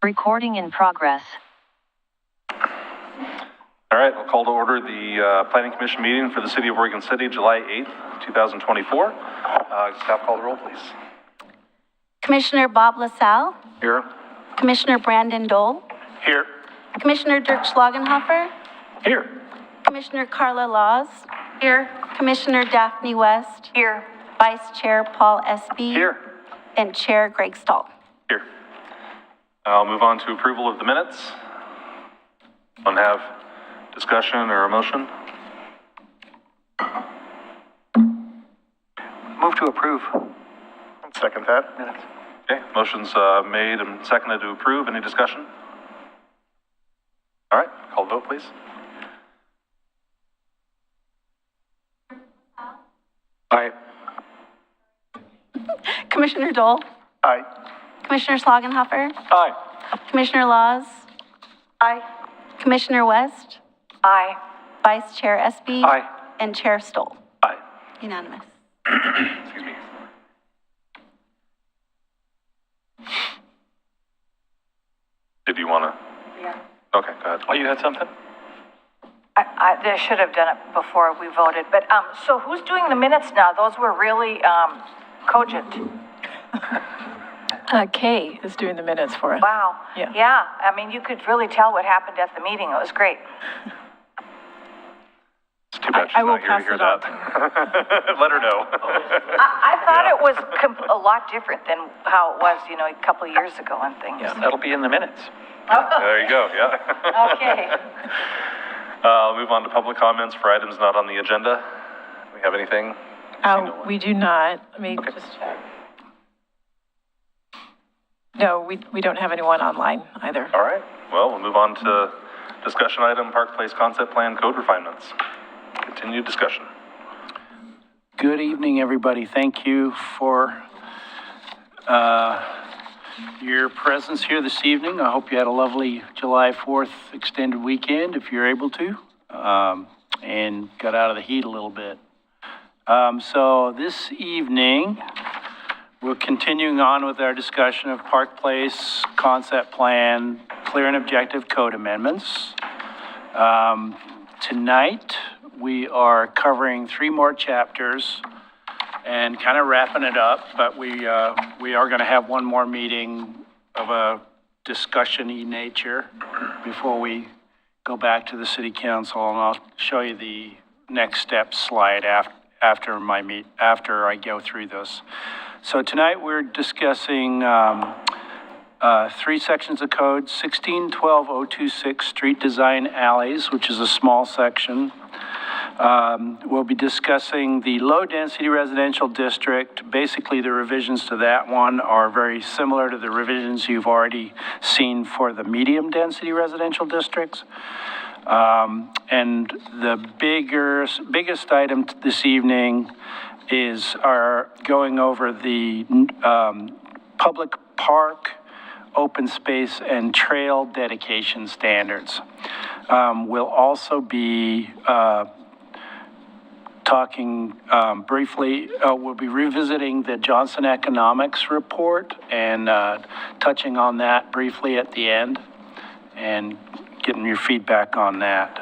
Recording in progress. All right, I'll call to order the Planning Commission meeting for the City of Oregon City, July 8th, 2024. Staff, call the roll, please. Commissioner Bob LaSalle. Here. Commissioner Brandon Dole. Here. Commissioner Dirk Schlagenhofer. Here. Commissioner Carla Laws. Here. Commissioner Daphne West. Here. Vice Chair Paul Espy. Here. And Chair Greg Stahl. Here. I'll move on to approval of the minutes. Want to have discussion or a motion? Move to approve. Second that. Minutes. Okay, motion's made and seconded to approve. Any discussion? All right, call the vote, please. Aye. Commissioner Dole. Aye. Commissioner Schlagenhofer. Aye. Commissioner Laws. Aye. Commissioner West. Aye. Vice Chair Espy. Aye. And Chair Stoll. Aye. Unanimous. Excuse me. Did you want to? Yeah. Okay, go ahead. Oh, you had something? I should have done it before we voted, but, so who's doing the minutes now? Those were really, cogent. Kay is doing the minutes for us. Wow. Yeah. Yeah, I mean, you could really tell what happened at the meeting. It was great. It's too bad she's I will not here to pass hear it on that. Let her know. I thought it was a lot different than how it was, a couple of years ago and things. Yeah, that'll be in the minutes. There you go, yeah. Okay. I'll move on to public comments for items not on the agenda. Do we have anything? We do not. Let me just check. No, we don't have anyone online either. All right, well, we'll move on to discussion item, Park Place Concept Plan Code Refinements. Continued discussion. Good evening, everybody. Thank you for your presence here this evening. I hope you had a lovely July 4th extended weekend, if you're able to, and got out of the heat a little bit. So this evening, we're continuing on with our discussion of Park Place Concept Plan, Clear and Objective Code Amendments. Tonight, we are covering 3 more chapters and kind of wrapping it up, but we are going to have one more meeting of a discussion-y nature before we go back to the city council, and I'll show you the next step slide after I go through this. So tonight we're discussing 3 sections of code: 16-12-026 Street Design Alleys, which is a small section. We'll be discussing the low-density residential district. Basically, the revisions to that one are very similar to the revisions you've already seen for the medium-density residential districts. And the biggest item this evening is our going over the public park, open space, and trail dedication standards. We'll also be talking briefly, we'll be revisiting the Johnson Economics report and touching on that briefly at the end and getting your feedback on that.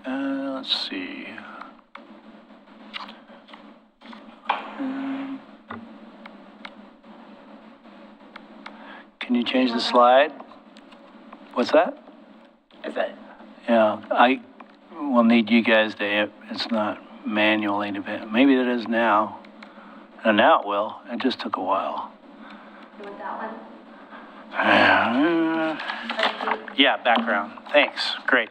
Let's see. Can you change the slide? What's that? Is it? Yeah, I will need you guys to, it's not manually, maybe it is now. And now it will, it just took a while. You want that one? Yeah, background, thanks, great.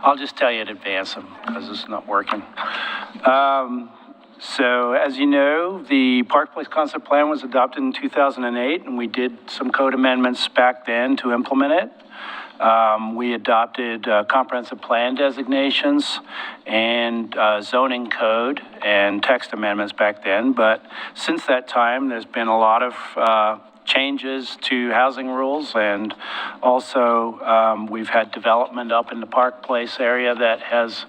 I'll just tell you in advance because it's not working. So as you know, the Park Place Concept Plan was adopted in 2008, and we did some code amendments back then to implement it. We adopted comprehensive plan designations and zoning code and text amendments back then. But since that time, there's been a lot of changes to housing rules, and also we've had development up in the Park Place area that has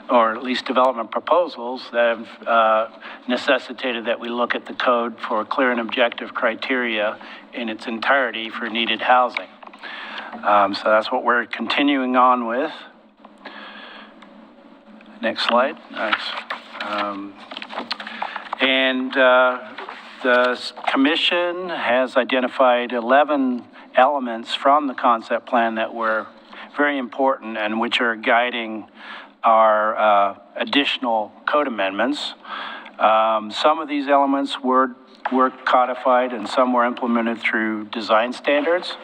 or at least development proposals that have necessitated that we look at the code for clear and objective criteria in its entirety for needed housing. So that's what we're continuing on with. Next slide. Next. The commission has identified 11 elements from the concept plan that were very important and which are guiding our additional code amendments. Some of these elements were codified and some were implemented through design standards.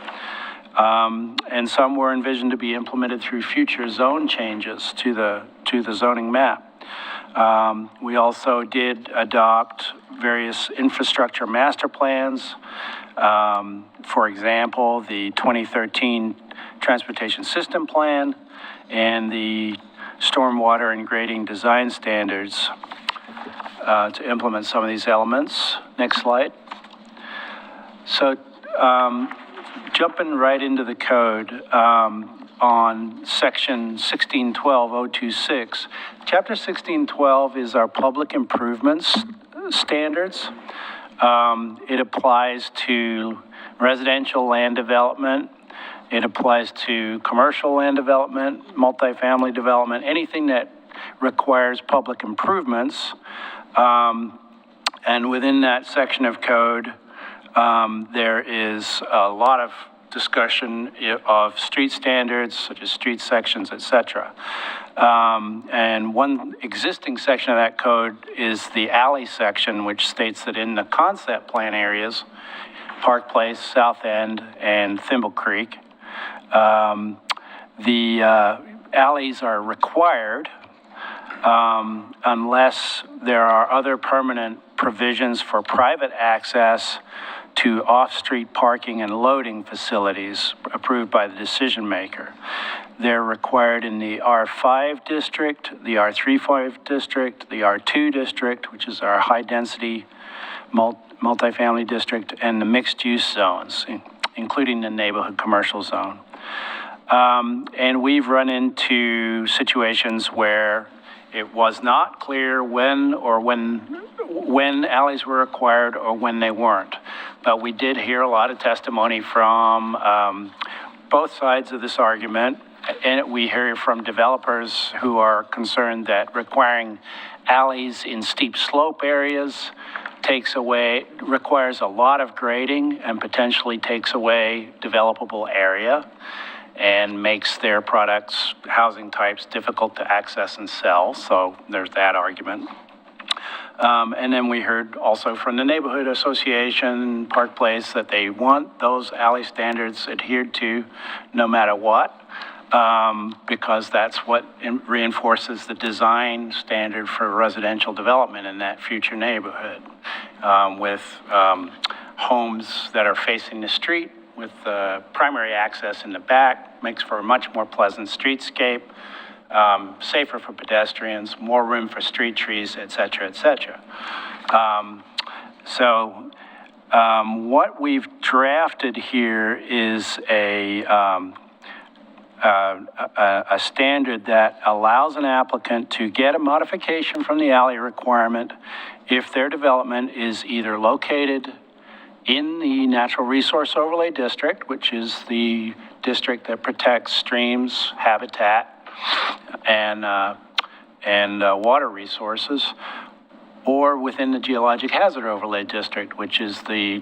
And some were envisioned to be implemented through future zone changes to the zoning map. We also did adopt various infrastructure master plans. For example, the 2013 Transportation System Plan and the Stormwater and Grading Design Standards to implement some of these elements. Next slide. So, jumping right into the code, on section 1612.026. Chapter 1612 is our public improvements standards. It applies to residential land development. It applies to commercial land development, multifamily development, anything that requires public improvements. And within that section of code, there is a lot of discussion of street standards, such as street sections, etc. And one existing section of that code is the alley section, which states that in the concept plan areas, Park Place, South End, and Thimble Creek, the alleys are required unless there are other permanent provisions for private access to off-street parking and loading facilities approved by the decision maker. They're required in the R5 district, the R35 district, the R2 district, which is our high-density multifamily district, and the mixed-use zones, including the neighborhood commercial zone. And we've run into situations where it was not clear when alleys were required or when they weren't. But we did hear a lot of testimony from both sides of this argument, and we hear from developers who are concerned that requiring alleys in steep slope areas requires a lot of grading and potentially takes away developable area and makes their products, housing types, difficult to access and sell. So there's that argument. And then we heard also from the neighborhood association, Park Place, that they want those alley standards adhered to no matter what, because that's what reinforces the design standard for residential development in that future neighborhood, with homes that are facing the street, with primary access in the back, makes for a much more pleasant streetscape, safer for pedestrians, more room for street trees, et cetera, et cetera. What we've drafted here is a standard that allows an applicant to get a modification from the alley requirement if their development is either located in the Natural Resource Overlay District, which is the district that protects streams, habitat, and water resources, or within the Geologic Hazard Overlay District, which is the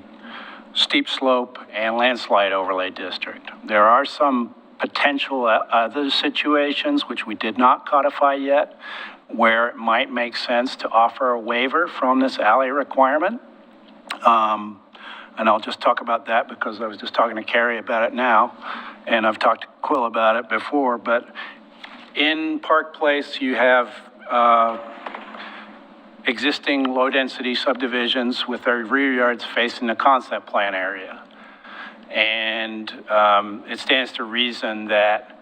steep slope and landslide overlay district. There are some potential other situations, which we did not codify yet, where it might make sense to offer a waiver from this alley requirement. And I'll just talk about that because I was just talking to Carrie about it now, and I've talked to Quill about it before. But in Park Place, you have existing low-density subdivisions with their rear yards facing the concept plan area. And it stands to reason that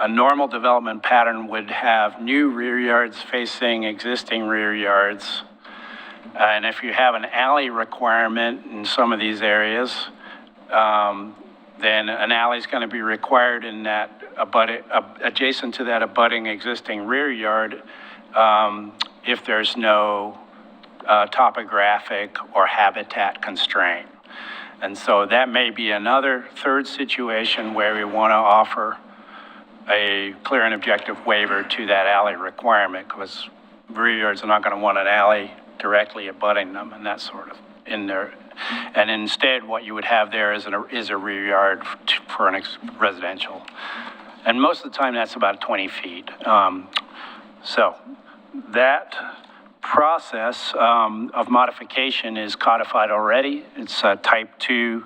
a normal development pattern would have new rear yards facing existing rear yards. And if you have an alley requirement in some of these areas, then an alley is going to be required in that adjacent to that abutting existing rear yard, if there's no topographic or habitat constraint. And so that may be another third situation where we want to offer a clear and objective waiver to that alley requirement, because rear yards are not going to want an alley directly abutting them and that sort of in there. And instead, what you would have there is a rear yard for an residential. And most of the time, that's about 20 feet. So that process of modification is codified already. It's a type 2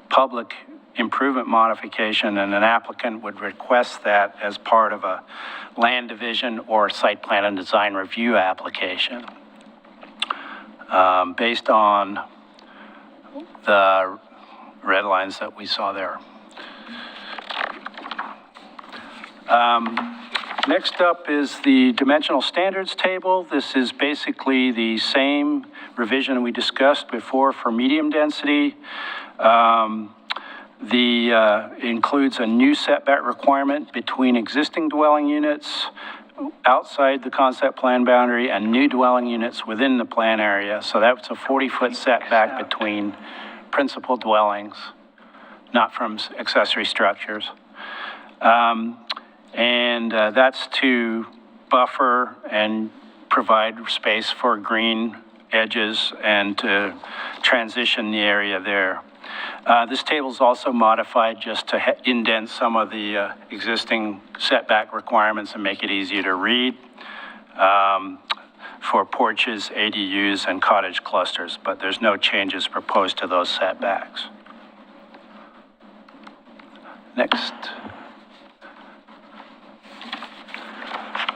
public improvement modification, and an applicant would request that as part of a land division or site plan and design review application. Based on the red lines that we saw there. Next up is the dimensional standards table. This is basically the same revision we discussed before for medium density. Includes a new setback requirement between existing dwelling units outside the concept plan boundary and new dwelling units within the plan area. So that's a 40-foot setback between principal dwellings, not from accessory structures. That's to buffer and provide space for green edges and to transition the area there. This table is also modified just to indent some of the existing setback requirements and make it easier to read for porches, ADUs, and cottage clusters, but there's no changes proposed to those setbacks. Next.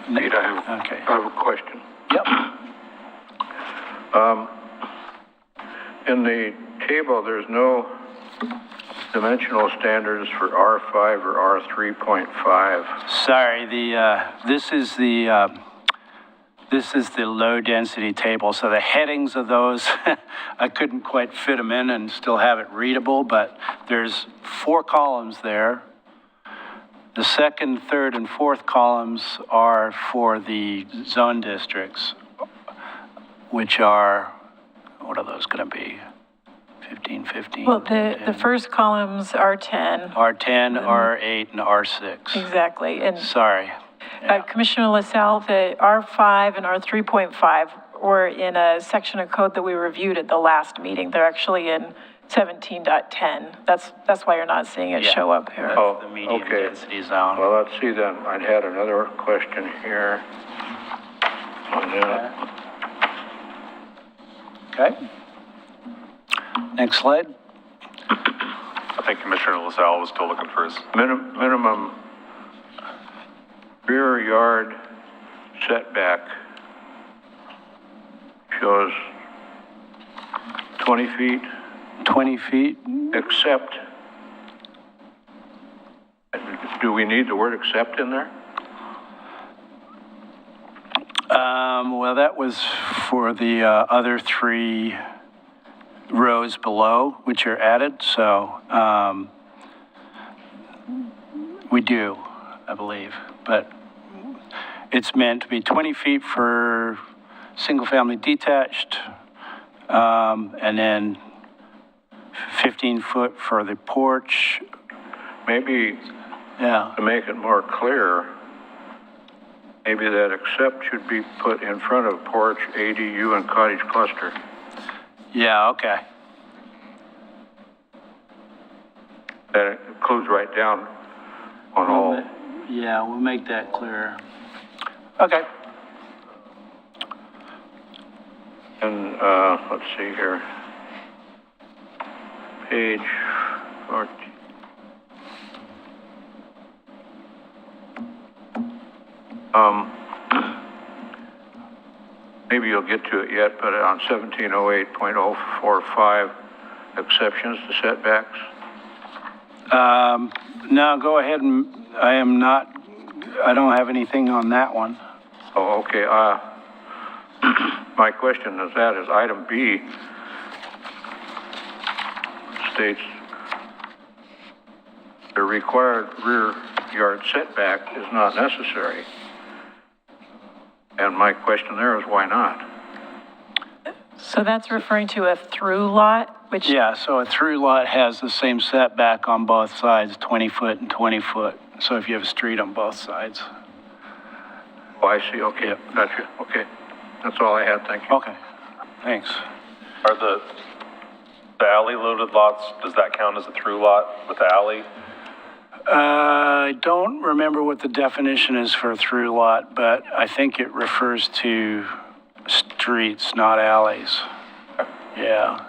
Pete, I have a question. Yep. In the table, there's no dimensional standards for R5 or R3.5. Sorry, this is the low density table. So the headings of those, I couldn't quite fit them in and still have it readable, but there's 4 columns there. The second, third, and fourth columns are for the zone districts, which are, what are those going to be? 15, 15. Well, the first columns are 10. R10, R8, and R6. Exactly. And Sorry. Yeah. Commissioner LaSalle, the R5 and R3.5 were in a section of code that we reviewed at the last meeting. They're actually in 17.10. That's why you're not seeing it show up here. Oh, The medium okay. density zone. Well, let's see then. I had another question here on that. Okay. Next slide. I think Commissioner LaSalle was still looking for his. Minimum rear yard setback shows 20 feet. 20 feet. Except, do we need the word except in there? Well, that was for the other 3 rows below, which are added. So we do, I believe, but it's meant to be 20 feet for single-family detached, and then 15 foot for the porch. Maybe Yeah. to make it more clear, maybe that except should be put in front of porch, ADU, and cottage cluster. Yeah, okay. That includes right down on all. Yeah, we'll make that clearer. Okay. And, let's see here. Page 14. Maybe you'll get to it yet, but on 1708.045, exceptions to setbacks. No, go ahead and, I don't have anything on that one. Oh, okay, my question is item B states the required rear yard setback is not necessary. And my question there is why not? So that's referring to a through lot, which, Yeah, so a through lot has the same setback on both sides, 20 foot and 20 foot. So if you have a street on both sides. Oh, I see, okay, Yep. gotcha, okay. That's all I had, thank you. Okay, thanks. Are the alley loaded lots, does that count as a through lot with the alley? I don't remember what the definition is for a through lot, but I think it refers to streets, not alleys. Yeah.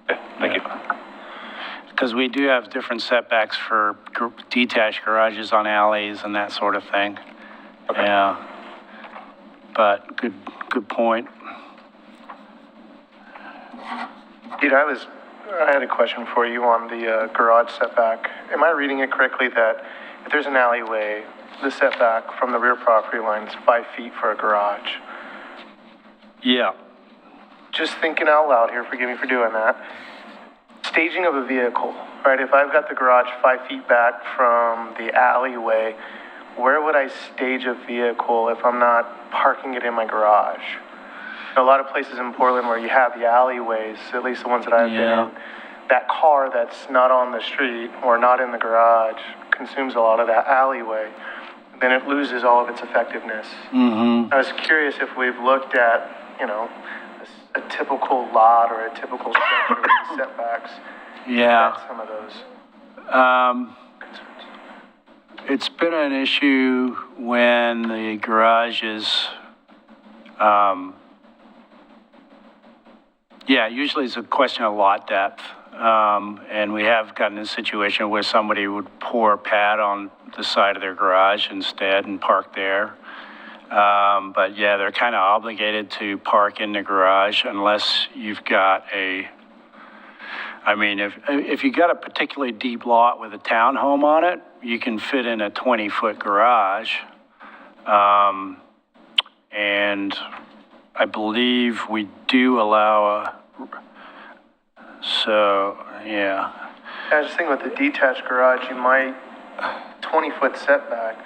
Okay, thank you. Because we do have different setbacks for detached garages on alleys and that sort of thing. Okay. Yeah. But good point. Pete, I had a question for you on the garage setback. Am I reading it correctly that if there's an alleyway, the setback from the rear property line is 5 feet for a garage? Yeah. Just thinking out loud here, forgive me for doing that. Staging of a vehicle, right? If I've got the garage 5 feet back from the alleyway, where would I stage a vehicle if I'm not parking it in my garage? A lot of places in Portland where you have the alleyways, at least the ones that I've been, that car that's not on the street or not in the garage consumes a lot of that alleyway. Then it loses all of its effectiveness. Mm-hmm. I was curious if we've looked at, a typical lot or a typical structure with setbacks. Yeah. At some of those. It's been an issue when the garage is, usually it's a question of lot depth. And we have gotten in a situation where somebody would pour a pad on the side of their garage instead and park there. But yeah, they're kind of obligated to park in the garage unless you've got if you got a particularly deep lot with a townhome on it, you can fit in a 20-foot garage. And I believe we do allow yeah. I was just thinking with the detached garage, you might, 20-foot setback,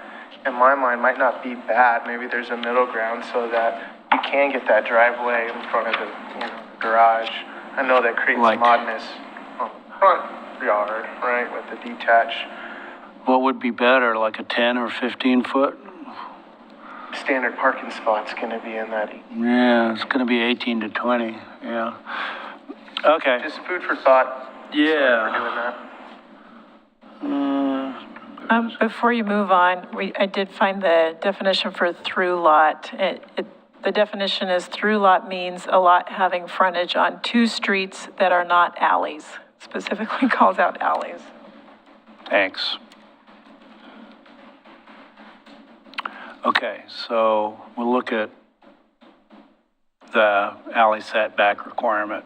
in my mind, might not be bad. Maybe there's a middle ground so that you can get that driveway in front of the garage. I know that creates Like- some oddness on the front yard, right, with the detached. What would be better, like a 10 or 15 foot? Standard parking spot's gonna be in that. Yeah, it's gonna be 18 to 20, yeah. Okay. Just food for thought. Sorry Yeah. for doing that. before you move on, I did find the definition for through lot. The definition is through lot means a lot having frontage on two streets that are not alleys. Specifically calls out alleys. Thanks. Okay, so we'll look at the alley setback requirement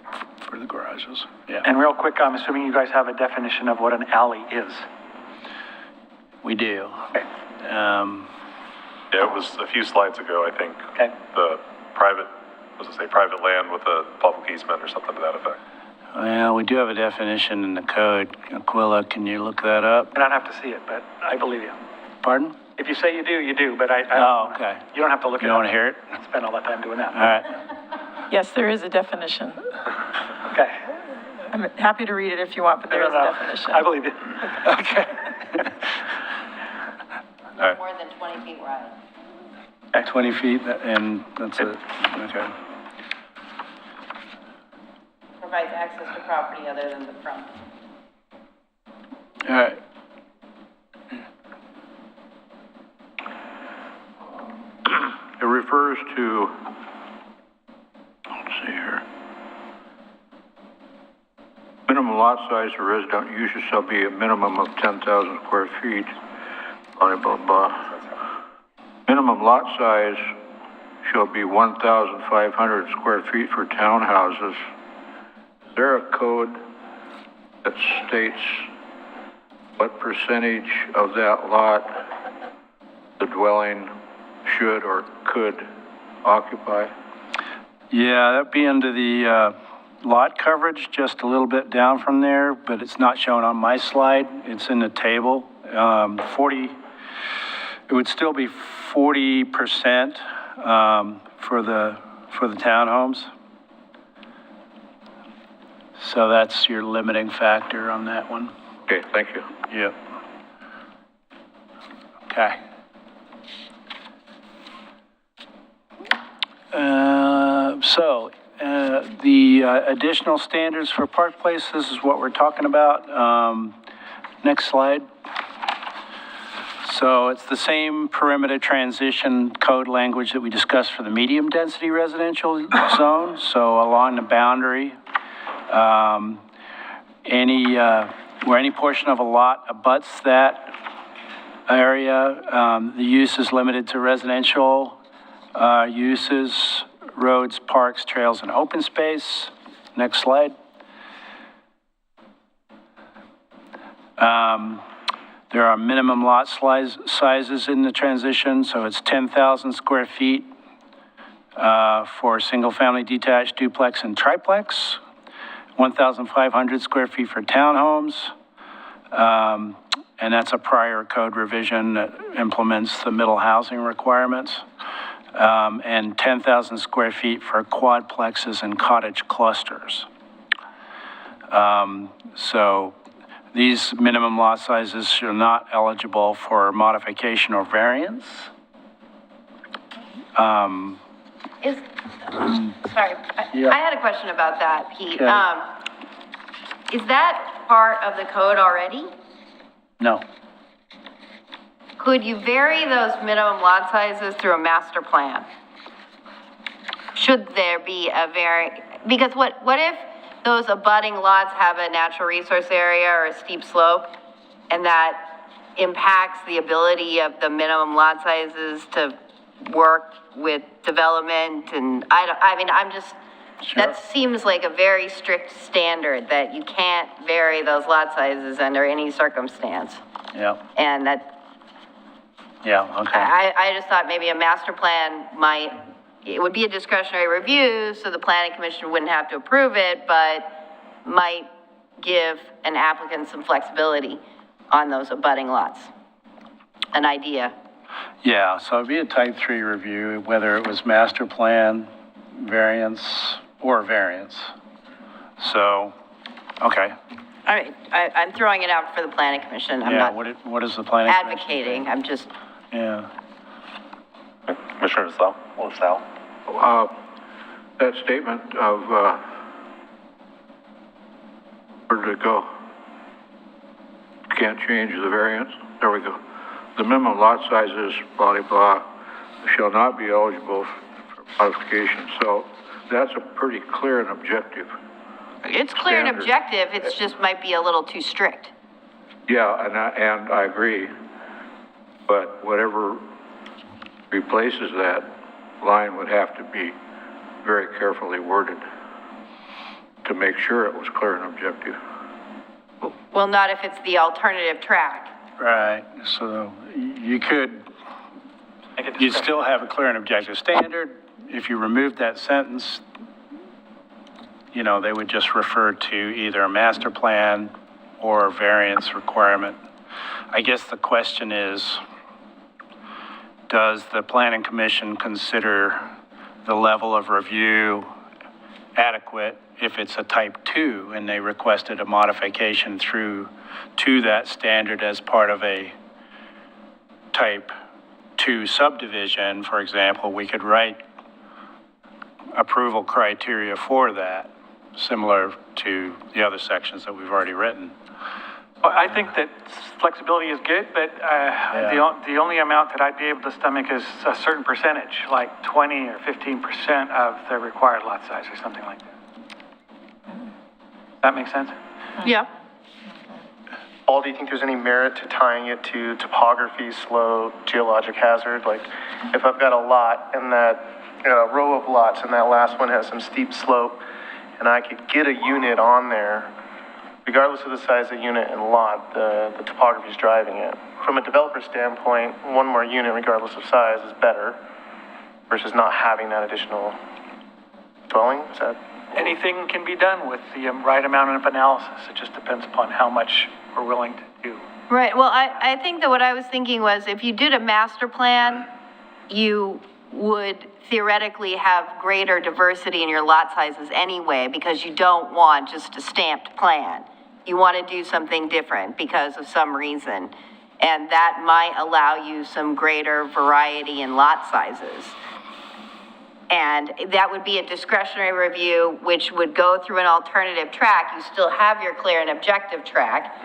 for the garages. Yeah, And real quick, I'm assuming you guys have a definition of what an alley is. we do. Okay. Yeah, it was a few slides ago, I think. Okay. The private land with a public easement or something to that effect. Well, we do have a definition in the code. Aquila, can you look that up? I don't have to see it, but I believe you. Pardon? If you say you do, you do, but I Oh, okay. You don't have to look You it don't up. want to hear it? Spend all that time doing that. All right. Yes, there is a definition. Okay. I'm happy to read it if you want, but there is a definition. I believe you. Okay. All right. More than 20 feet wide. 20 feet, and that's it. Okay. Provides access to property other than the front. All right. It refers to, let's see here. Minimum lot size for resident uses shall be a minimum of 10,000 square feet, blah, blah, blah. Minimum lot size shall be 1,500 square feet for townhouses. Is there a code that states what percentage of that lot the dwelling should or could occupy? Yeah, that'd be under the lot coverage just a little bit down from there, but it's not shown on my slide. It's in the table. 40, it would still be 40% for the townhomes. So that's your limiting factor on that one. Okay, thank you. Yep. Okay. The additional standards for park places is what we're talking about. Next slide. So it's the same perimeter transition code language that we discussed for the medium density residential zone. So along the boundary, where any portion of a lot abuts that area, the use is limited to residential uses, roads, parks, trails, and open space. Next slide. There are minimum lot sizes in the transition, so it's 10,000 square feet for single-family detached duplex and triplex, 1,500 square feet for townhomes, and that's a prior code revision that implements the middle housing requirements, and 10,000 square feet for quadplexes and cottage clusters. So these minimum lot sizes are not eligible for modification or variance. Sorry, I had a question about that, Pete. Okay. Is that part of the code already? No. Could you vary those minimum lot sizes through a master plan? Should there be a because what if those abutting lots have a natural resource area or a steep slope, and that impacts the ability of the minimum lot sizes to work with development? And I'm just, Sure. that seems like a very strict standard that you can't vary those lot sizes under any circumstance. Yeah. And that, Yeah, okay. I just thought maybe a master plan it would be a discretionary review, so the planning commission wouldn't have to approve it, but might give an applicant some flexibility on those abutting lots. An idea. Yeah, so it'd be a type 3 review, whether it was master plan, variance, or variance. So, okay. All right, I'm throwing it out for the planning commission. I'm Yeah, not what is the planning commission advocating, think? I'm just, Yeah. Commissioner LaSalle? That statement of, where did it go? Can't change the variance. There we go. The minimum lot sizes, blah, blah, blah, shall not be eligible for modification. So that's a pretty clear and objective. it's clear and Standard. objective, it's just might be a little too strict. Yeah, and I agree. But whatever replaces that line would have to be very carefully worded to make sure it was clear and objective. Well, not if it's the alternative track. Right, so you'd still have a clear and objective standard. If you removed that sentence, they would just refer to either a master plan or a variance requirement. I guess the question is, does the planning commission consider the level of review adequate if it's a type 2 and they requested a modification to that standard as part of a type 2 subdivision, for example? We could write approval criteria for that, similar to the other sections that we've already written. Well, I think that flexibility is good, but the only amount that I'd be able to stomach is a certain percentage, like 20 or 15% of the required lot size or something like that. That makes sense? Yeah. Paul, do you think there's any merit to tying it to topography, slope, geologic hazard? Like, if I've got a lot and that, a row of lots and that last one has some steep slope, and I could get a unit on there, regardless of the size of the unit and lot, the topography is driving it. From a developer standpoint, one more unit, regardless of size, is better versus not having that additional dwelling. Is that? anything can be done with the right amount of analysis. It just depends upon how much we're willing to do. Right, well, I think that what I was thinking was if you did a master plan, you would theoretically have greater diversity in your lot sizes anyway, because you don't want just a stamped plan. You want to do something different because of some reason. And that might allow you some greater variety in lot sizes. And that would be a discretionary review, which would go through an alternative track. You still have your clear and objective track.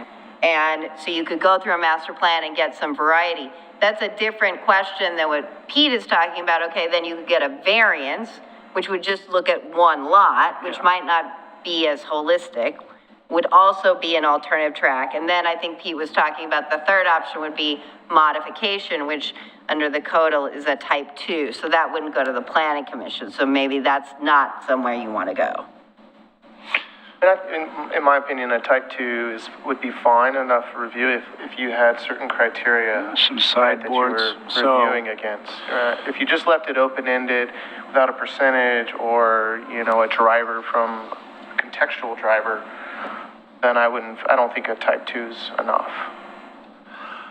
And so you could go through a master plan and get some variety. That's a different question than what Pete is talking about. Okay, then you could get a variance, which would just look at one lot, which might not be as holistic, would also be an alternative track. And then I think Pete was talking about the third option would be modification, which under the code is a type 2. So that wouldn't go to the planning commission. So maybe that's not somewhere you want to go. In my opinion, a type 2 would be fine enough review if you had certain criteria. Some that you sideboards. were reviewing against. If you just left it open-ended without a percentage or, you know, a driver from a contextual driver, then I don't think a type 2 is enough.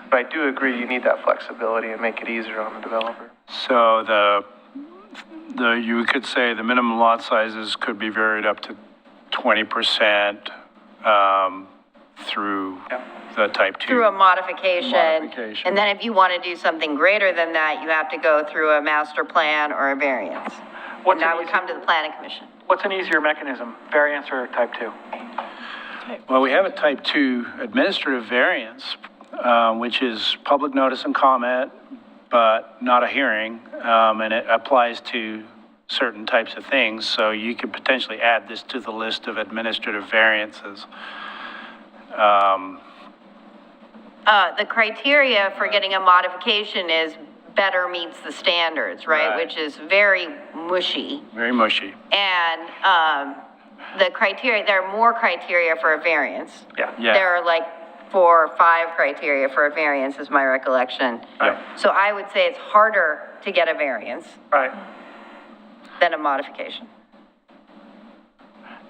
But I do agree you need that flexibility and make it easier on the developer. So you could say the minimum lot sizes could be varied up to 20% through the type 2. Through a modification. Modification. And then if you want to do something greater than that, you have to go through a master plan or a variance. And that would come to the planning commission. What's an easier mechanism, variance or type 2? Well, we have a type 2 administrative variance, which is public notice and comment, but not a hearing, and it applies to certain types of things, so you could potentially add this to the list of administrative variances. The criteria for getting a modification is better meets the standards, right? Which is very mushy. Very mushy. And the criteria, there are more criteria for a variance. Yeah. There are like 4 or 5 criteria for a variance, is my recollection. Right. So I would say it's harder to get a variance Right. than a modification.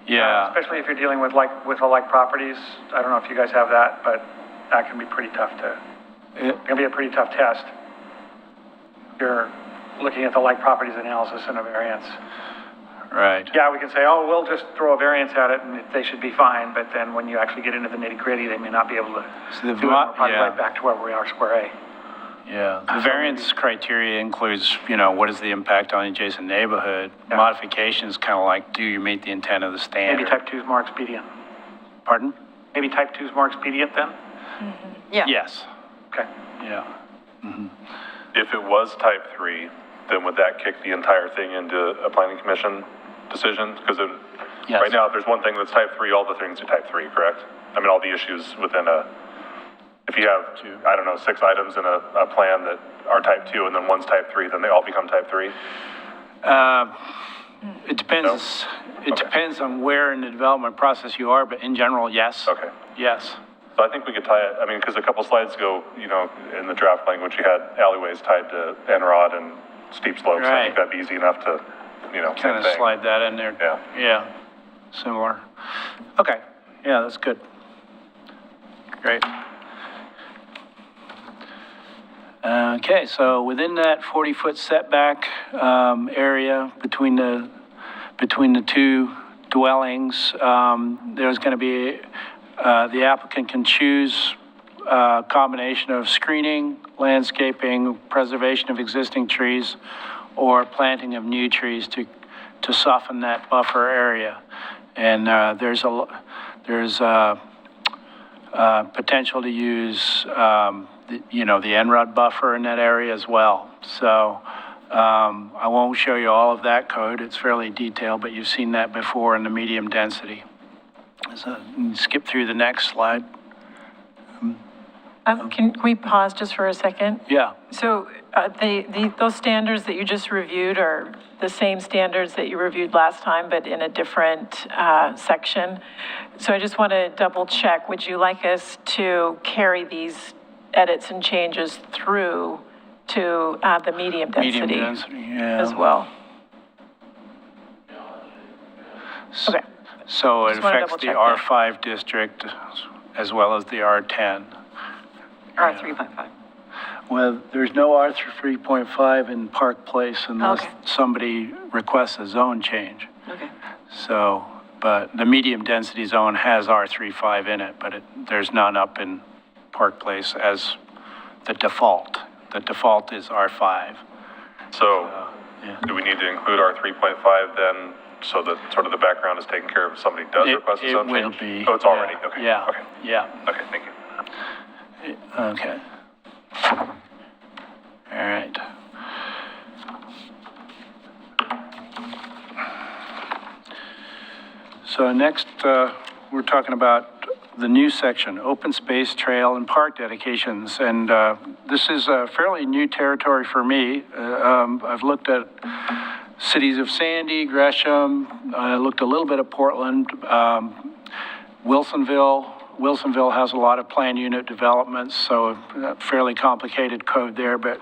Yeah. Especially if you're dealing with like properties. I don't know if you guys have that, but that can be pretty tough it can be a pretty tough test. You're looking at the like properties analysis and a variance. Right. Yeah, we can say, oh, we'll just throw a variance at it and they should be fine, but then when you actually get into the nitty gritty, they may not be able to So the do it. We're probably right back to where we are, square A. Yeah, the variance criteria includes, you know, what is the impact on the adjacent neighborhood? Yeah. Modification is kind of like, do you meet the intent of the standard? Maybe type 2 is more expedient. Pardon? Maybe type 2 is more expedient then? Yeah. Yes. Okay. Yeah. If it was type 3, then would that kick the entire thing into a planning commission decision? Because Yes. right now, if there's one thing that's type 3, all the things are type 3, correct? I mean, all the issues within if you have, I don't know, 6 items in a plan that are type 2 and then one's type 3, then they all become type 3? It depends. No? It Okay. depends on where in the development process you are, but in general, yes. Okay. Yes. So I think we could tie it, I mean, because a couple slides ago, you know, in the draft language, you had alleyways tied to NROD and steep slopes. I think Right. that'd be easy enough to, you know, Kind same of thing. slide that in there. Yeah. Yeah. Similar. Okay. Yeah, that's good. Great. Okay, so within that 40-foot setback area between the 2 dwellings, there's going to be, the applicant can choose a combination of screening, landscaping, preservation of existing trees, or planting of new trees to soften that buffer area. And there's potential to use the NROD buffer in that area as well. So I won't show you all of that code. It's fairly detailed, but you've seen that before in the medium density. So skip through the next slide. Can we pause just for a second? Yeah. So those standards that you just reviewed are the same standards that you reviewed last time, but in a different section. So I just want to double check. Would you like us to carry these edits and changes through to the medium density? Medium density, yeah. As well? Okay. So it Just wanna affects the double check that. R5 district as well as the R10. Or 3.5. Well, there's no R3.5 in Park Place unless Okay. somebody requests a zone change. Okay. So, but the medium density zone has R35 in it, but there's none up in Park Place as the default. The default is R5. So, yeah. do we need to include our 3.5 then, so that sort of the background is taken care of if somebody does request a zone change? It will be. Oh, it's already, yeah, okay. Yeah, Okay, yeah, okay, thank you. okay. All right. So next, we're talking about the new section, open space, trail, and park dedications. And this is fairly new territory for me. I've looked at cities of Sandy, Gresham, I looked a little bit at Portland, Wilsonville has a lot of planned unit developments, so a fairly complicated code there. But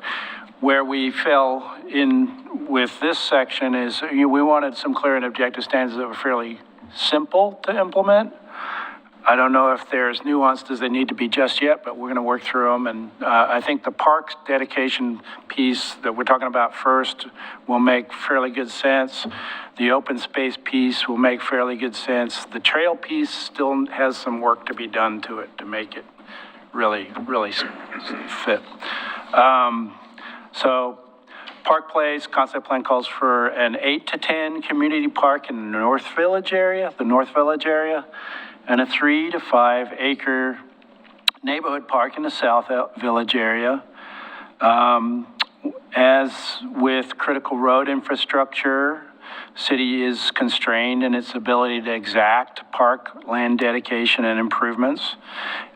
where we fell in with this section is we wanted some clear and objective standards that were fairly simple to implement. I don't know if there's nuances they need to be just yet, but we're going to work through them. And I think the parks dedication piece that we're talking about first will make fairly good sense. The open space piece will make fairly good sense. The trail piece still has some work to be done to it to make it really, really fit. So Park Place concept plan calls for an 8 to 10 community park in the North Village area, and a 3 to 5 acre neighborhood park in the South Village area. As with critical road infrastructure, city is constrained in its ability to exact park land dedication and improvements.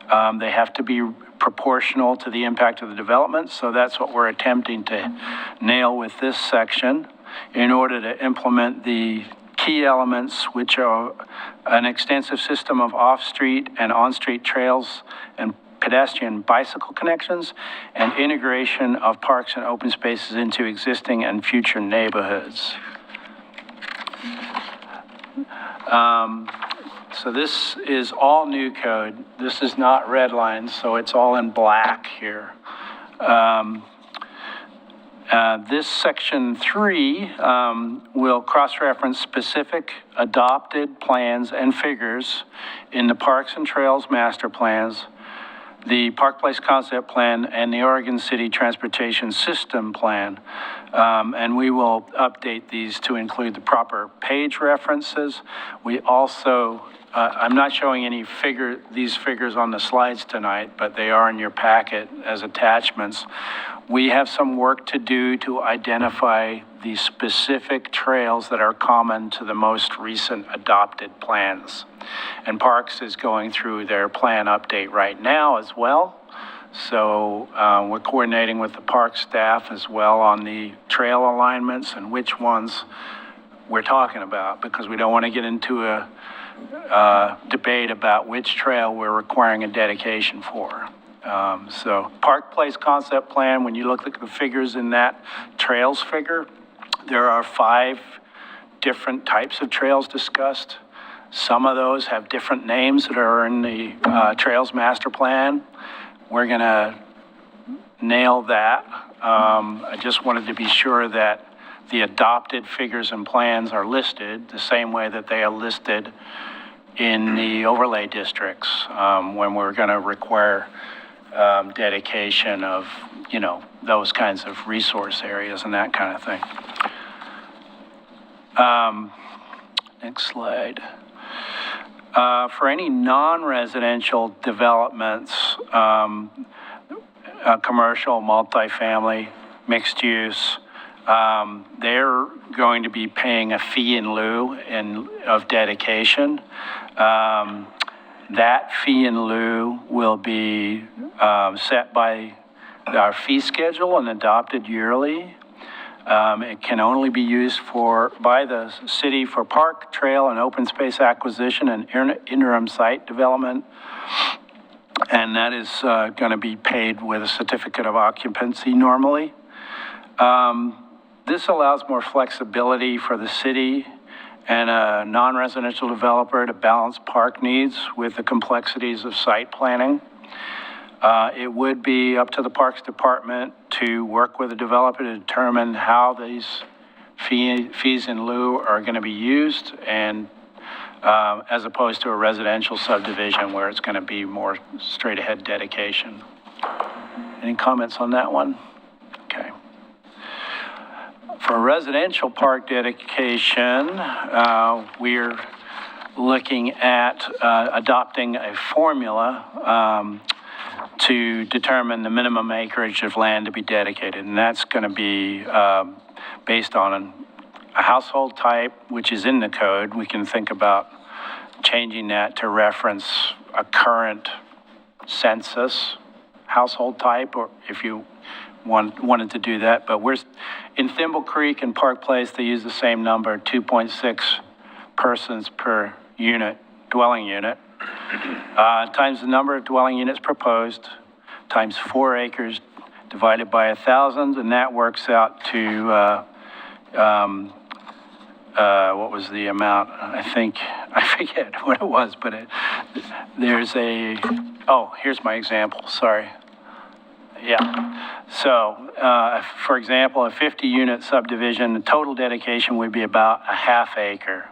They have to be proportional to the impact of the development, so that's what we're attempting to nail with this section in order to implement the key elements, which are an extensive system of off-street and on-street trails and pedestrian bicycle connections, and integration of parks and open spaces into existing and future neighborhoods. So this is all new code. This is not red lines, so it's all in black here. This section 3 will cross-reference specific adopted plans and figures in the Parks and Trails Master Plans, the Park Place Concept Plan, and the Oregon City Transportation System Plan. And we will update these to include the proper page references. We also, I'm not showing these figures on the slides tonight, but they are in your packet as attachments. We have some work to do to identify the specific trails that are common to the most recent adopted plans. And Parks is going through their plan update right now as well. So we're coordinating with the park staff as well on the trail alignments and which ones we're talking about, because we don't want to get into a debate about which trail we're requiring a dedication for. So Park Place Concept Plan, when you look at the figures in that trails figure, there are 5 different types of trails discussed. Some of those have different names that are in the Trails Master Plan. We're going to nail that. I just wanted to be sure that the adopted figures and plans are listed the same way that they are listed in the overlay districts when we're going to require dedication of, those kinds of resource areas and that kind of thing. Next slide. For any non-residential developments, commercial, multifamily, mixed use, they're going to be paying a fee in lieu of dedication. That fee in lieu will be set by our fee schedule and adopted yearly. It can only be used by the city for park, trail, and open space acquisition and interim site development. And that is going to be paid with a certificate of occupancy normally. This allows more flexibility for the city and a non-residential developer to balance park needs with the complexities of site planning. It would be up to the Parks Department to work with the developer to determine how these fees in lieu are going to be used, and as opposed to a residential subdivision where it's going to be more straight-ahead dedication. Any comments on that one? Okay. For residential park dedication, we're looking at adopting a formula to determine the minimum acreage of land to be dedicated, and that's going to be based on a household type, which is in the code. We can think about changing that to reference a current census household type, or if you wanted to do that. But we're in Thimble Creek and Park Place, they use the same number, 2.6 persons per unit, dwelling unit, times the number of dwelling units proposed, times 4 acres divided by 1,000, and that works out to, what was the amount? I forget what it was, but here's my example, sorry. Yeah, so, for example, a 50-unit subdivision, the total dedication would be about a half acre.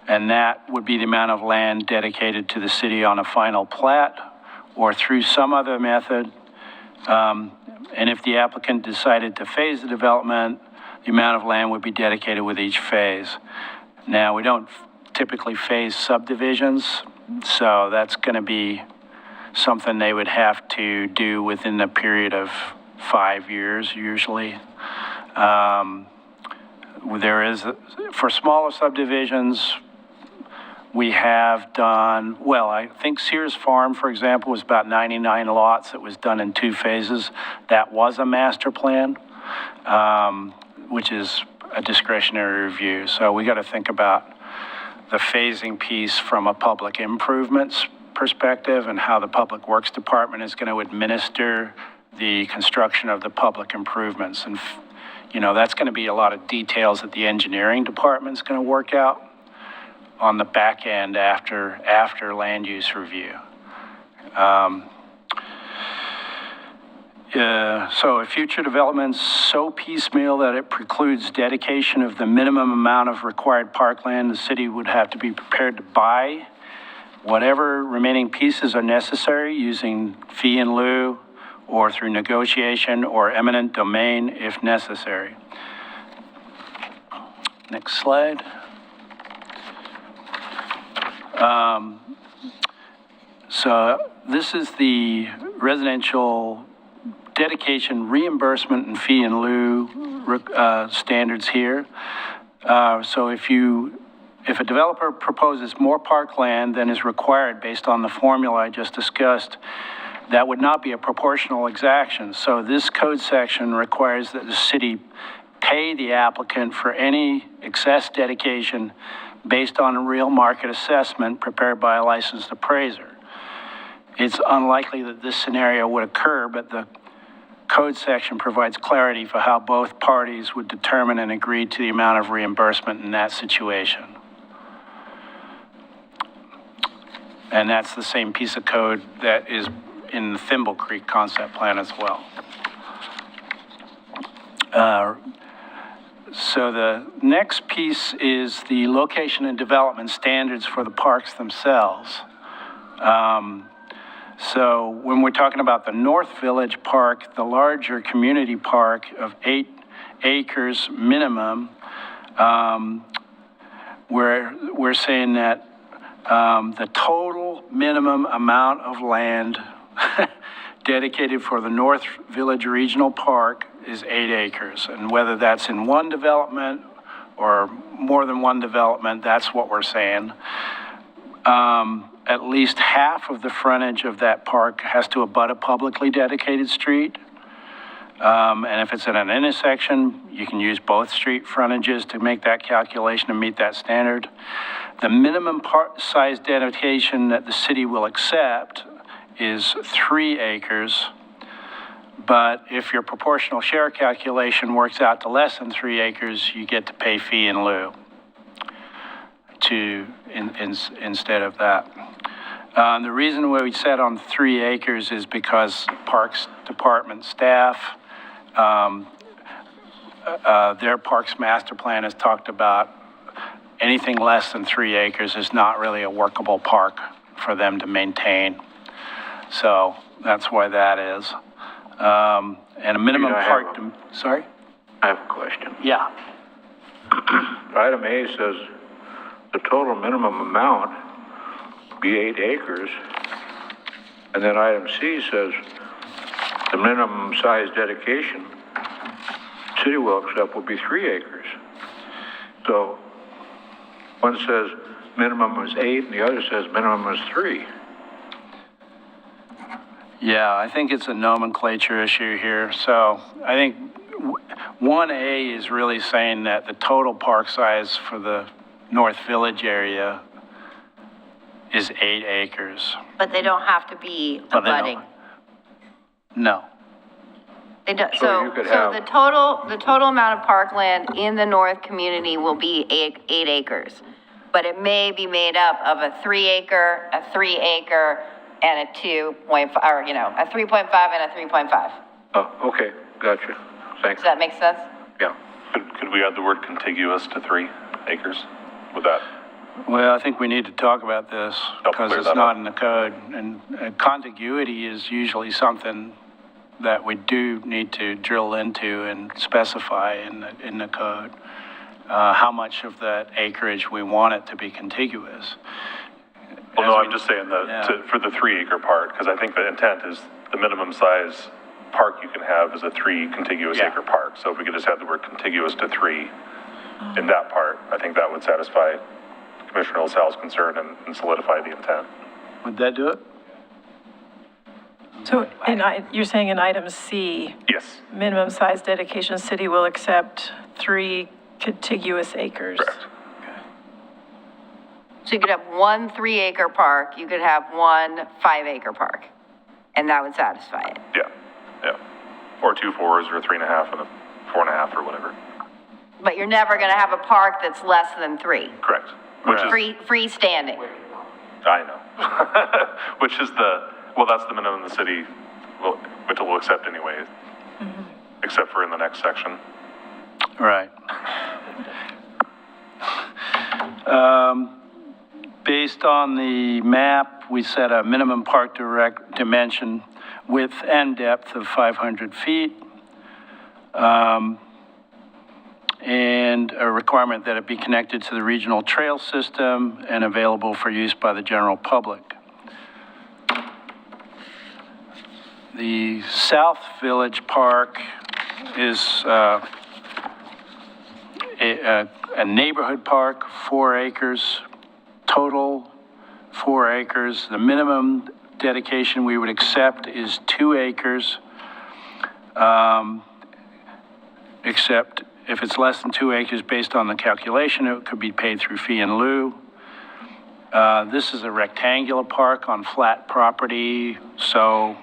And that would be the amount of land dedicated to the city on a final plat or through some other method. And if the applicant decided to phase the development, the amount of land would be dedicated with each phase. Now, we don't typically phase subdivisions, so that's going to be something they would have to do within a period of 5 years, usually. There is, for smaller subdivisions, we have done, well, I think Sears Farm, for example, was about 99 lots. It was done in 2 phases. That was a master plan, which is a discretionary review. So we got to think about the phasing piece from a public improvements perspective and how the Public Works Department is going to administer the construction of the public improvements. And, that's going to be a lot of details that the engineering department is going to work out on the back end after land use review. So if future development's so piecemeal that it precludes dedication of the minimum amount of required parkland, the city would have to be prepared to buy whatever remaining pieces are necessary using fee in lieu or through negotiation or eminent domain if necessary. Next slide. So this is the residential dedication reimbursement and fee in lieu standards here. So if a developer proposes more parkland than is required based on the formula I just discussed, that would not be a proportional exaction. So this code section requires that the city pay the applicant for any excess dedication based on a real market assessment prepared by a licensed appraiser. It's unlikely that this scenario would occur, but the code section provides clarity for how both parties would determine and agree to the amount of reimbursement in that situation. And that's the same piece of code that is in the Thimble Creek concept plan as well. So the next piece is the location and development standards for the parks themselves. So when we're talking about the North Village Park, the larger community park of 8 acres minimum, we're saying that the total minimum amount of land dedicated for the North Village Regional Park is 8 acres. And whether that's in one development or more than one development, that's what we're saying. At least half of the frontage of that park has to abut a publicly dedicated street. And if it's at an intersection, you can use both street frontages to make that calculation and meet that standard. The minimum size dedication that the city will accept is 3 acres, But if your proportional share calculation works out to less than 3 acres, you get to pay fee in lieu instead of that. The reason why we set on 3 acres is because Parks Department staff, their Parks Master Plan has talked about anything less than 3 acres is not really a workable park for them to maintain. So that's why that is. And a minimum park, sorry? I have a question. Yeah. Item A says the total minimum amount be 8 acres. And then item C says the minimum size dedication city will accept will be 3 acres. So one says minimum is 8 and the other says minimum is 3. Yeah, I think it's a nomenclature issue here. So I think 1A is really saying that the total park size for the North Village area is 8 acres. But they don't have to be But they don't- abutting. No. They don't, So so, you could so have- the total amount of parkland in the north community will be 8 acres. But it may be made up of a 3 acre, a 3 acre, and a 2.5, or, you know, a 3.5 and a 3.5. Oh, okay, gotcha. Thanks. Does that make sense? Yeah. Could we add the word contiguous to 3 acres? Would that? Well, I think we need to talk about this because clear it's that not up. in the code. And contiguity is usually something that we do need to drill into and specify in the code. How much of that acreage we want it to be contiguous. Well, no, As I'm we- just saying that yeah. for the 3 acre part, because I think the intent is the minimum size park you can have is a 3 contiguous Yeah. acre park. So if we could just add the word contiguous to 3 in that part, I think that would satisfy Commissioner LaSalle's concern and solidify the intent. Would that do it? So you're saying in item C, Yes, minimum size dedication, city will accept 3 contiguous acres. correct. So you could have 1 3 acre park, you could have 1 5 acre park, and that would satisfy it. Yeah, yeah. Or 2 4s or 3.5 and a 4.5 or whatever. But you're never gonna have a park that's less than 3. Correct. Which is, Freestanding. I know. Which is that's the minimum the city which will accept anyway, except for in the next section. Right. Based on the map, we set a minimum park direct dimension width and depth of 500 feet. And a requirement that it be connected to the regional trail system and available for use by the general public. The South Village Park is a neighborhood park, 4 acres, total 4 acres. The minimum dedication we would accept is 2 acres, except if it's less than 2 acres based on the calculation, it could be paid through fee in lieu. This is a rectangular park on flat property, so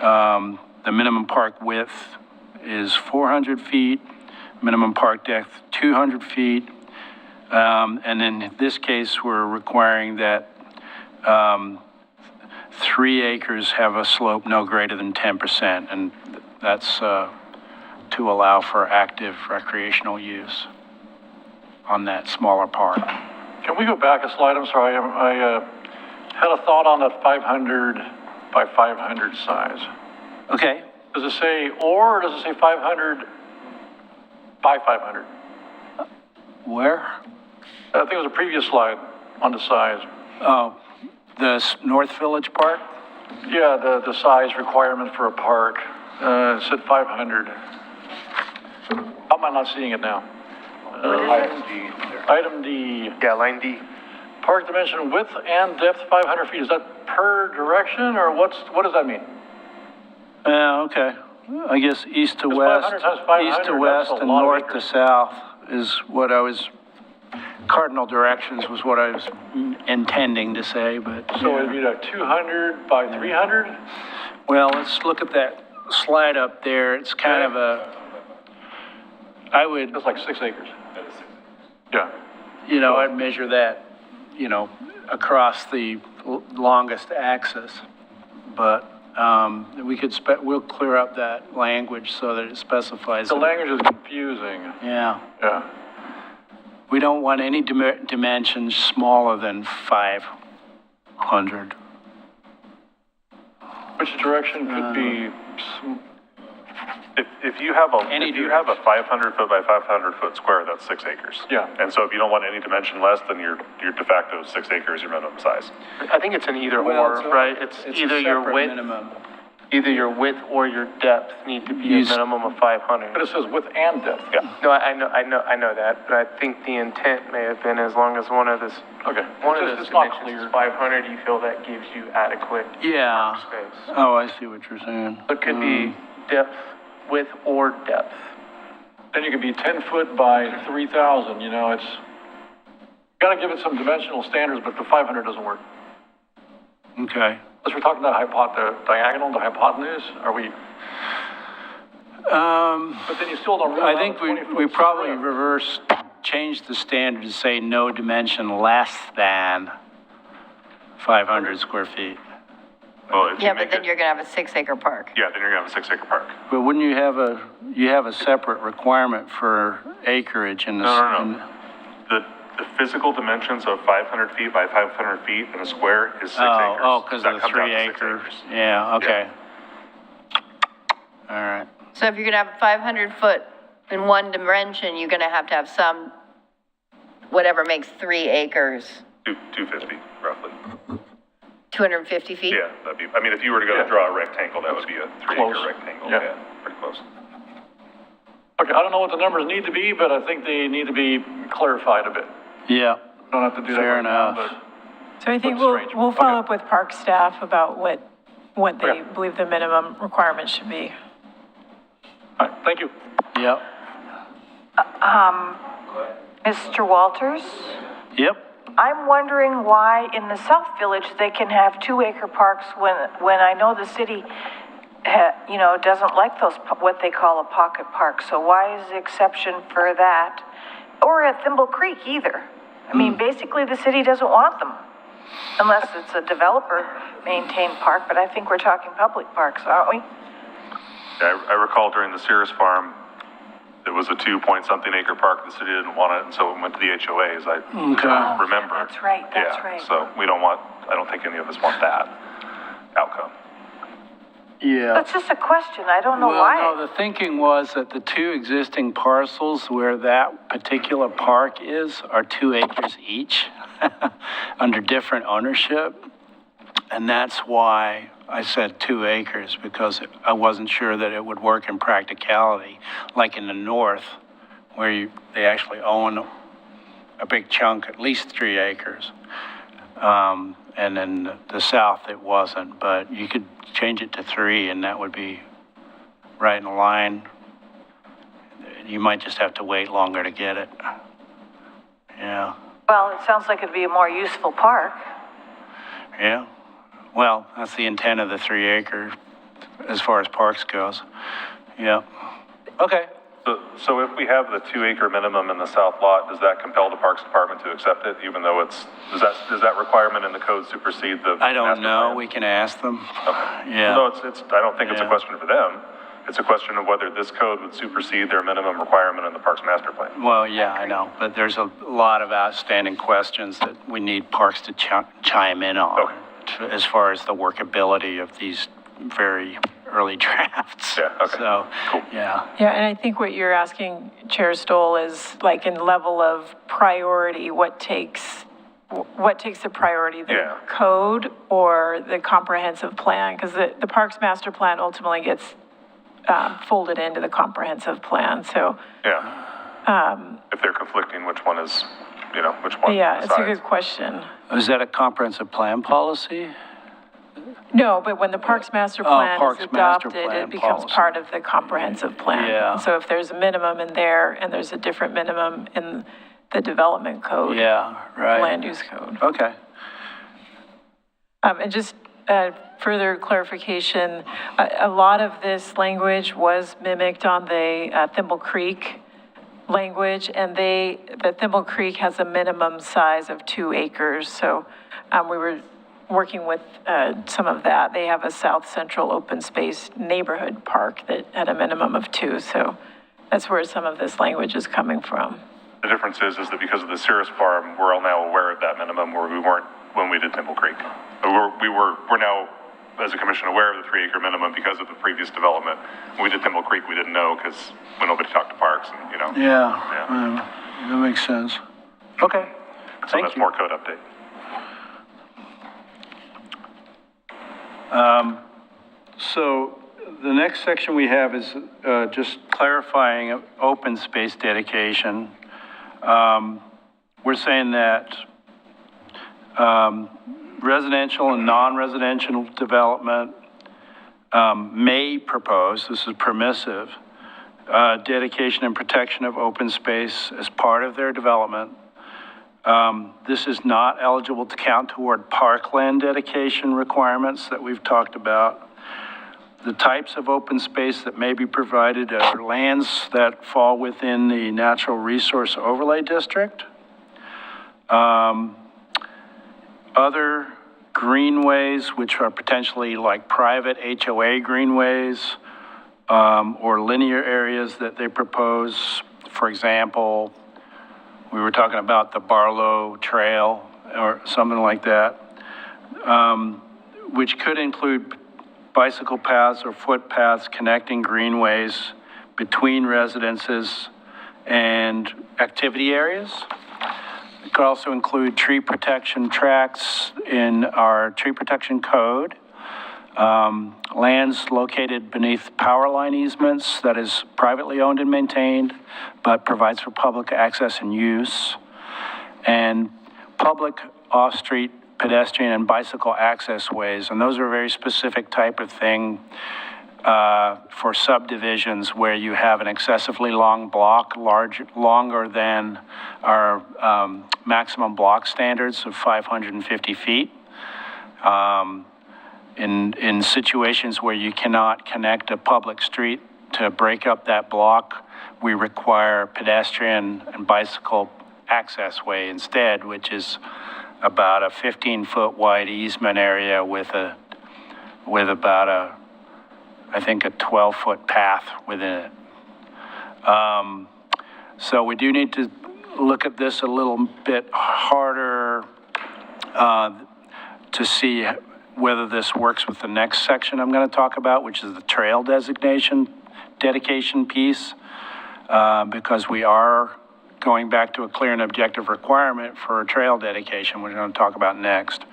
the minimum park width is 400 feet, minimum park depth 200 feet. And in this case, we're requiring that 3 acres have a slope no greater than 10%, and that's to allow for active recreational use on that smaller part. Can we go back a slide? I'm sorry, I had a thought on that 500 by 500 size. Okay, Does it say or does it say 500 by 500? where? I think it was a previous slide on the size. Oh, the North Village Park? Yeah, the size requirement for a park, it said 500. How am I not seeing it now? Item D. Item D, Yeah, line D. park dimension width and depth 500 feet. Is that per direction or what does that mean? Yeah, okay. I guess east to Because west, 500 times 500, east to that's west a and lot of north to acres. south is what I was, cardinal directions was what I was intending to say, but. So yeah. it'd be like 200 by 300? Well, let's look at that slide up there, it's kind of I would, It's like 6 acres. Yeah. I'd measure that, across the longest axis. But, we'll clear up that language so that it specifies. The language is confusing. Yeah. Yeah. We don't want any dimensions smaller than 500. Which direction could be, If you have Any if you have a 500 foot by 500 foot square, that's 6 acres. Yeah. And so if you don't want any dimension less, then your de facto 6 acres, your minimum size. I think it's an either Well, or, right? It's a either your separate width, minimum. either your width or your depth need to be a Use- minimum of 500. but it says width and depth. Yeah. No, I know that, but I think the intent may have been as long as one of those Okay. dimensions is 500, you feel that gives you adequate Yeah. space. Oh, I see what you're saying. So it could be depth, width, or depth. Then you could be 10 foot by 3,000, it's, gotta give it some dimensional standards, but the 500 doesn't work. Okay. Unless we're talking about the diagonal, the hypotenuse, are we, but then you still don't really I allow think the 20-foot we probably strip. change the standard to say no dimension less than 500 square feet. Well, if you Yeah, make but then it- you're gonna have a 6 acre park. Yeah, then you're gonna have a 6 acre park. But wouldn't you have a separate requirement for acreage in this? No. The physical dimensions of 500 feet by 500 feet in a square is 6 acres. Oh, because That of the comes out 3 to 6 acres. acres. Yeah, okay. All right. So if you're gonna have a 500 foot in one dimension, you're gonna have some, whatever makes 3 acres, 250 roughly. 250 feet? Yeah, that'd be, I mean, if you were to go Yeah. draw a rectangle, that would be a 3 Close. acre rectangle. Yeah. Yeah, pretty close. Okay, I don't know what the numbers need to be, but I think they need to be clarified a bit. Yeah, Don't have to do that Fair right now, enough. So I think Looks strange. we'll follow Okay. up with park staff about what they Okay. believe the minimum requirement should be. All right, thank you. yep, Mr. Walters? yep. I'm wondering why in the South Village they can have 2 acre parks when I know the city, doesn't like those, what they call a pocket park. So why is the exception for that? Or at Thimble Creek either. I mean, basically the city doesn't want them unless it's a developer maintained park, but I think we're talking public parks, aren't we? Yeah, I recall during the Sears Farm, it was a 2-point-something acre park, the city didn't want it, and so it went to the HOAs, I remember. That's right, that's right. Yeah, so I don't think any of us want that outcome. Yeah. That's just a question, I don't know why. Well, no, the thinking was that the 2 existing parcels where that particular park is are 2 acres each under different ownership. And that's why I said 2 acres, because I wasn't sure that it would work in practicality, like in the north, where they actually own a big chunk, at least 3 acres. And in the south, it wasn't, but you could change it to 3, and that would be right in line. You might just have to wait longer to get it. Yeah, Well, it sounds like it'd be a more useful park. yeah. Well, that's the intent of the 3 acre as far as parks goes. Yeah. Okay. So if we have the 2 acre minimum in the south lot, does that compel the Parks Department to accept it, even though does that requirement in the code supersede the? I don't master know. plan? We can ask them. Okay. Yeah. No, I don't think it's a Yeah. question for them. It's a question of whether this code would supersede their minimum requirement in the Parks Master Plan. Well, yeah, I know, but there's a lot of outstanding questions that we need parks to chime in on as far as the workability of these very early drafts. Yeah, okay. So, Cool. yeah. Yeah, and I think what you're asking, Chair Stoll, is like in level of priority, what takes the priority, the Yeah. code or the comprehensive plan? Because the Parks Master Plan ultimately gets folded into the comprehensive plan, so. Yeah. If they're conflicting, which one is, which one Yeah, it's a decides? good question. Is that a comprehensive plan policy? No, but when the Parks Master Plan Parks is Master adopted, Plan it becomes policy. part of the comprehensive plan. Yeah. So if there's a minimum in there and there's a different minimum in the development code. Yeah, right. Land use code. Okay. And just further clarification, a lot of this language was mimicked on the Thimble Creek language, and the Thimble Creek has a minimum size of 2 acres, so we were working with some of that. They have a South Central Open Space Neighborhood Park that had a minimum of 2, so that's where some of this language is coming from. The difference is that because of the Cirrus Farm, we're all now aware of that minimum where we weren't when we did Thimble Creek. We're now, as a commission, aware of the 3-acre minimum because of the previous development. When we did Thimble Creek, we didn't know because nobody talked to parks and, you know. Yeah, that makes sense. Okay, So thank that's you. more code update. So the next section we have is just clarifying open space dedication. We're saying that residential and non-residential development may propose, this is permissive, dedication and protection of open space as part of their development. This is not eligible to count toward parkland dedication requirements that we've talked about. The types of open space that may be provided are lands that fall within the Natural Resource Overlay District. Other greenways, which are potentially like private HOA greenways, or linear areas that they propose. For example, we were talking about the Barlow Trail or something like that, which could include bicycle paths or footpaths connecting greenways between residences and activity areas. It could also include tree protection tracts in our tree protection code, lands located beneath power line easements that is privately owned and maintained, but provides for public access and use, and public off-street pedestrian and bicycle access ways. And those are a very specific type of thing for subdivisions where you have an excessively long block, longer than our maximum block standards of 550 feet. In situations where you cannot connect a public street to break up that block, we require pedestrian and bicycle access way instead, which is about a 15-foot wide easement area with about I think a 12-foot path within it. So we do need to look at this a little bit harder to see whether this works with the next section I'm going to talk about, which is the trail dedication piece, because we are going back to a clear and objective requirement for a trail dedication, which we're going to talk about next.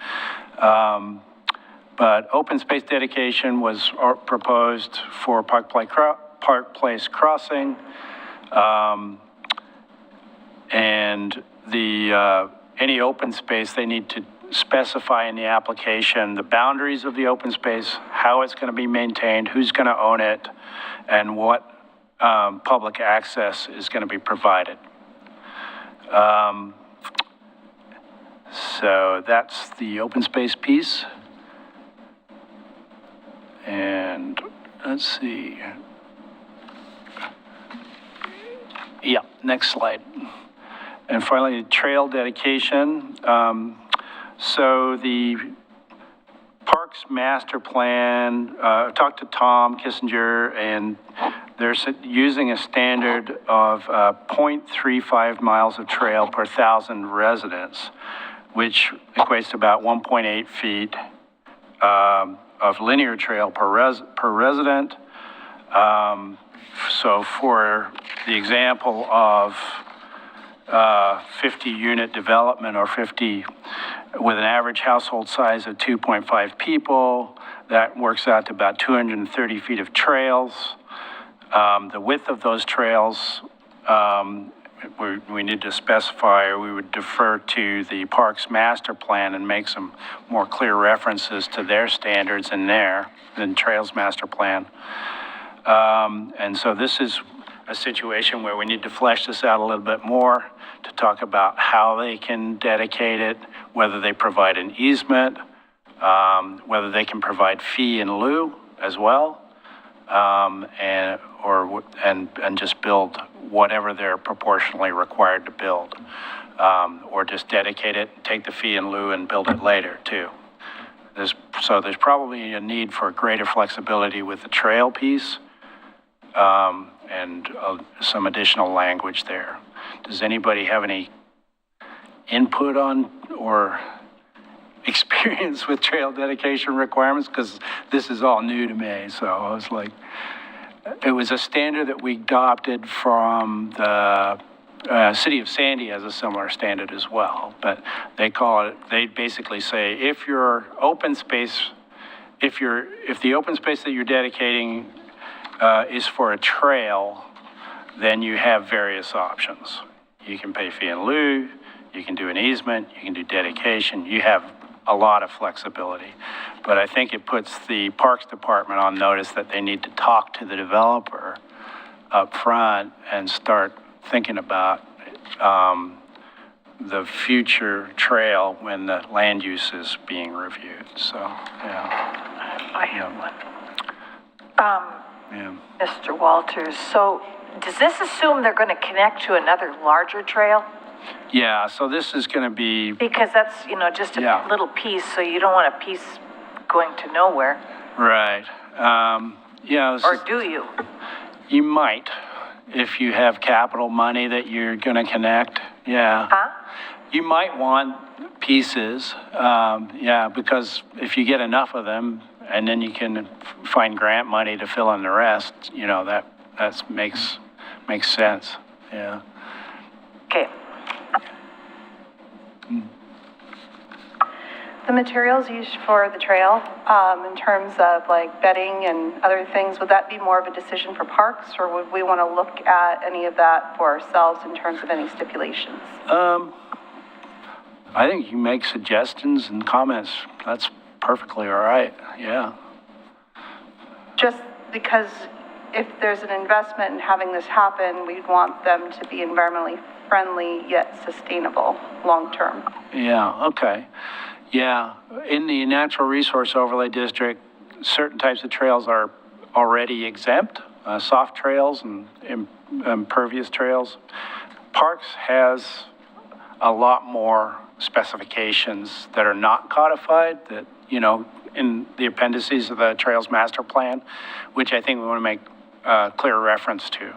But open space dedication was proposed for Park Place Crossing, and any open space, they need to specify in the application the boundaries of the open space, how it's going to be maintained, who's going to own it, and what public access is going to be provided. So that's the open space piece. And let's see. Yeah, next slide. And finally, trail dedication. So the Parks Master Plan, talked to Tom Kissinger, and they're using a standard of 0.35 miles of trail per 1,000 residents, which equates to about 1.8 feet of linear trail per resident. So for the example of 50-unit development or 50 with an average household size of 2.5 people, that works out to about 230 feet of trails. The width of those trails, we need to specify, or we would defer to the Parks Master Plan and make some more clear references to their standards in there, than Trails Master Plan. And so this is a situation where we need to flesh this out a little bit more to talk about how they can dedicate it, whether they provide an easement, whether they can provide fee in lieu as well, and just build whatever they're proportionally required to build, or just dedicate it, take the fee in lieu and build it later too. So there's probably a need for greater flexibility with the trail piece, and some additional language there. Does anybody have any input on or experience with trail dedication requirements? Because this is all new to me, so I was like, it was a standard that we adopted from the city of Sandy has a similar standard as well, but they call it, they basically say if your open space, if the open space that you're dedicating is for a trail, then you have various options. You can pay fee in lieu, you can do an easement, you can do dedication, you have a lot of flexibility. But I think it puts the Parks Department on notice that they need to talk to the developer up front and start thinking about the future trail when the land use is being reviewed. So, yeah. I have one. Mr. Walters, so does this assume they're going to connect to another larger trail? Yeah, so this is going to be... Because that's, just a little piece, so you don't want a piece going to nowhere. Right. Or do you? You might, if you have capital money that you're going to connect. Yeah. Huh? You might want pieces, because if you get enough of them, and then you can find grant money to fill in the rest, that makes sense. Yeah. Okay. The materials used for the trail, in terms of like bedding and other things, would that be more of a decision for parks, or would we want to look at any of that for ourselves in terms of any stipulations? I think you make suggestions and comments. That's perfectly all right. Yeah. Just because if there's an investment in having this happen, we'd want them to be environmentally friendly yet sustainable long-term. Yeah, okay. Yeah, in the natural resource overlay district, certain types of trails are already exempt, soft trails and impervious trails. Parks has a lot more specifications that are not codified that, in the appendices of the Trails Master Plan, which I think we want to make clear reference to.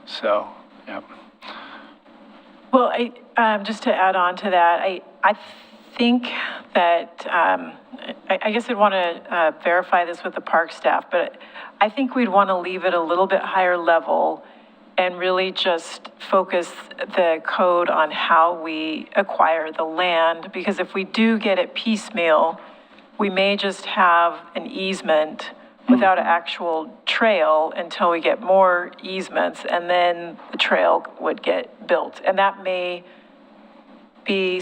So, yeah. Well, just to add on to that, I think that, I guess I'd want to verify this with the park staff, but I think we'd want to leave it a little bit higher level and really just focus the code on how we acquire the land, because if we do get it piecemeal, we may just have an easement without an actual trail until we get more easements, and then the trail would get built. And that may be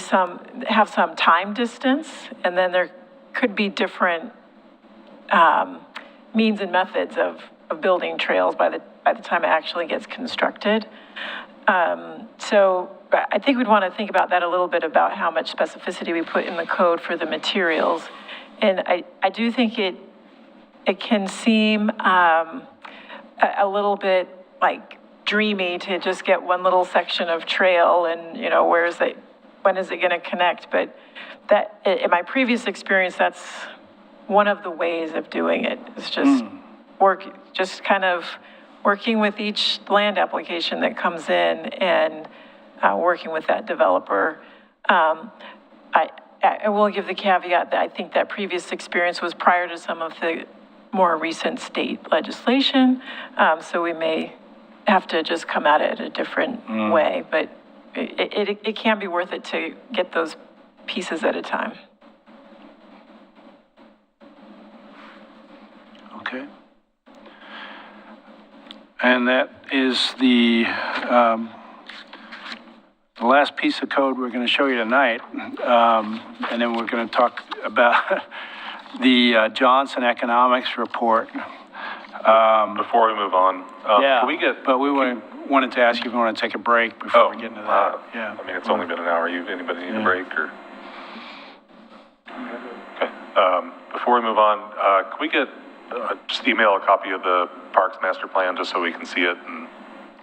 have some time distance, and then there could be different means and methods of building trails by the time it actually gets constructed. So I think we'd want to think about that a little bit, about how much specificity we put in the code for the materials. And I do think it can seem a little bit like dreamy to just get one little section of trail and, when is it going to connect? But that, in my previous experience, that's one of the ways of doing it. It's just kind of working with each land application that comes in and working with that developer. I will give the caveat that I think that previous experience was prior to some of the more recent state legislation, so we may have to just come at it a different way, but it can be worth it to get those pieces at a time. Okay. And that is the last piece of code we're going to show you tonight, and then we're going to talk about the Johnson Economics Report. Before we move on, can we get... But we wanted to ask you if you want to take a break before we get into that. Yeah. I mean, it's only been an hour. Anybody need a break or? Okay. Before we move on, can we get, just email a copy of the Parks Master Plan just so we can see it and,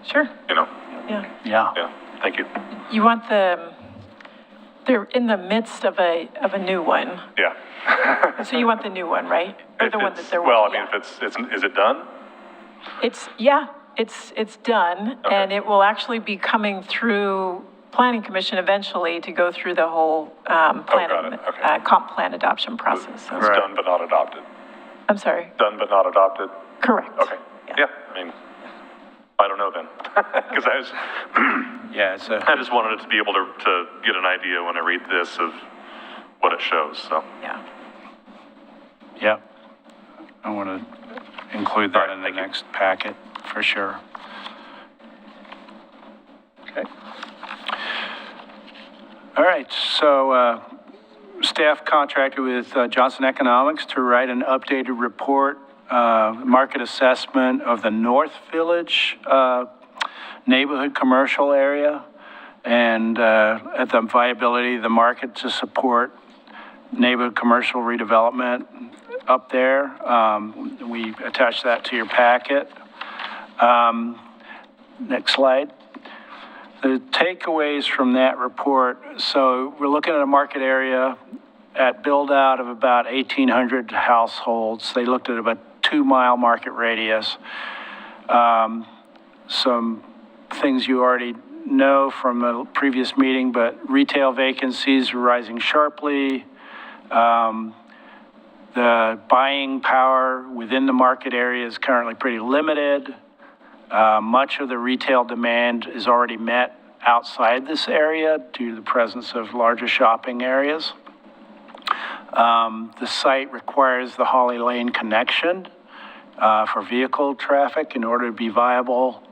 Sure, you know, yeah. yeah, thank you. You want they're in the midst of a new one. Yeah. So you want the new one, right? Or If the one it's- that they're Well, I working mean, on? if is it done? It's done, and it will actually be coming through Planning Commission eventually to go through the whole planning, okay. comp plan adoption process. So- It's done but not adopted. I'm sorry, Done but not adopted? correct. Okay, yeah, I mean, I don't know then. Because Yeah, it's a, I just wanted to be able to get an idea when I read this of what it shows, so. Yeah. yeah. I want to include that All right, in the thank you. next packet, for sure. Okay. All right, so, staff contracted with Johnson Economics to write an updated report, market assessment of the North Village neighborhood commercial area and at the viability of the market to support neighborhood commercial redevelopment up there. We attached that to your packet. Next slide. The takeaways from that report, so we're looking at a market area at build out of about 1,800 households. They looked at about 2-mile market radius. Some things you already know from a previous meeting, but retail vacancies are rising sharply. The buying power within the market area is currently pretty limited. Much of the retail demand is already met outside this area due to the presence of larger shopping areas. The site requires the Holly Lane connection for vehicle traffic in order to be viable.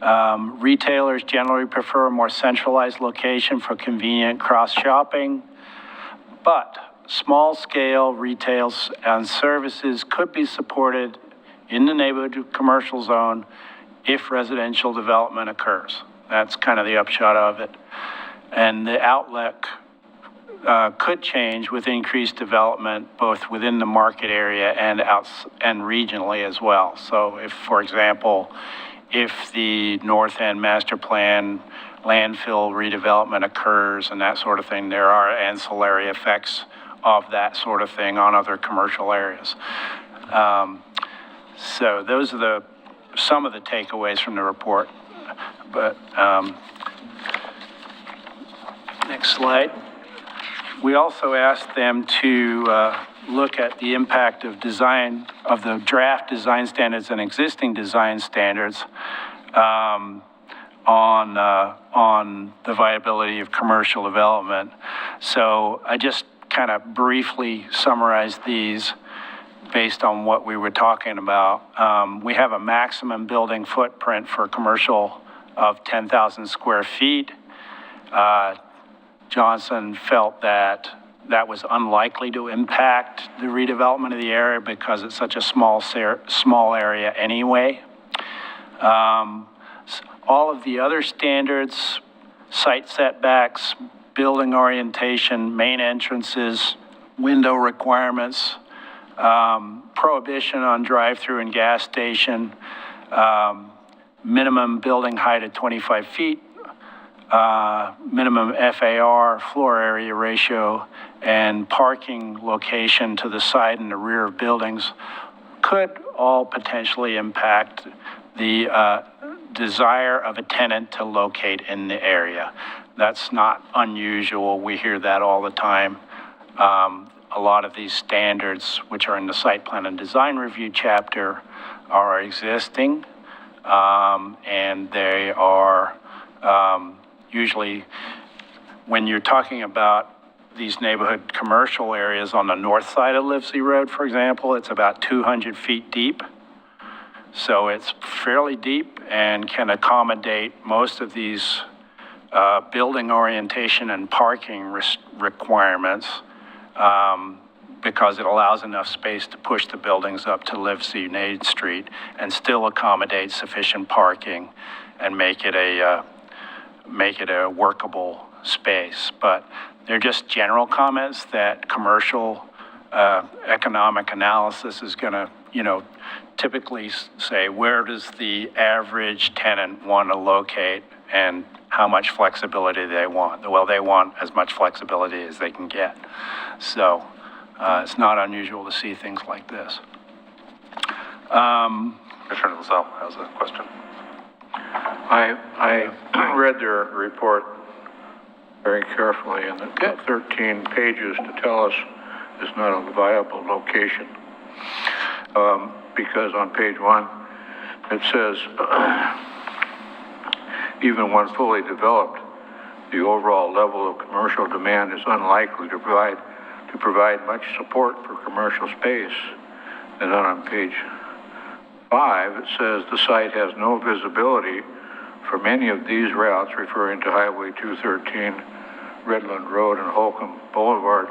Retailers generally prefer a more centralized location for convenient cross-shopping, but small-scale retails and services could be supported in the neighborhood commercial zone if residential development occurs. That's kind of the upshot of it. And the outlook could change with increased development, both within the market area and regionally as well. So if, for example, if the North End Master Plan landfill redevelopment occurs and that sort of thing, there are ancillary effects of that sort of thing on other commercial areas. So those are some of the takeaways from the report. But next slide. We also asked them to look at the impact of the draft design standards and existing design standards on the viability of commercial development. So I just kind of briefly summarized these based on what we were talking about. We have a maximum building footprint for commercial of 10,000 square feet. Johnson felt that was unlikely to impact the redevelopment of the area because it's such a small area anyway. All of the other standards, site setbacks, building orientation, main entrances, window requirements, prohibition on drive-through and gas station, minimum building height of 25 feet, minimum FAR, floor area ratio, and parking location to the side and the rear of buildings could all potentially impact the desire of a tenant to locate in the area. That's not unusual. We hear that all the time. A lot of these standards, which are in the site plan and design review chapter, are existing, and they are usually, when you're talking about these neighborhood commercial areas on the north side of Livesey Road, for example, it's about 200 feet deep. So it's fairly deep and can accommodate most of these building orientation and parking requirements because it allows enough space to push the buildings up to Livesey Nade Street and still accommodate sufficient parking and make it a workable space. But they're just general comments that commercial economic analysis is going to, typically say, where does the average tenant want to locate and how much flexibility they want? Well, they want as much flexibility as they can get. So it's not unusual to see things like this. Commissioner LaSalle has a question. I read their report very carefully, and the 13 pages to tell us it's not a viable location. Because on page 1, it says, even when fully developed, the overall level of commercial demand is unlikely to provide much support for commercial space. And then on page 5, it says the site has no visibility from any of these routes, referring to Highway 213, Redland Road, and Holcomb Boulevard,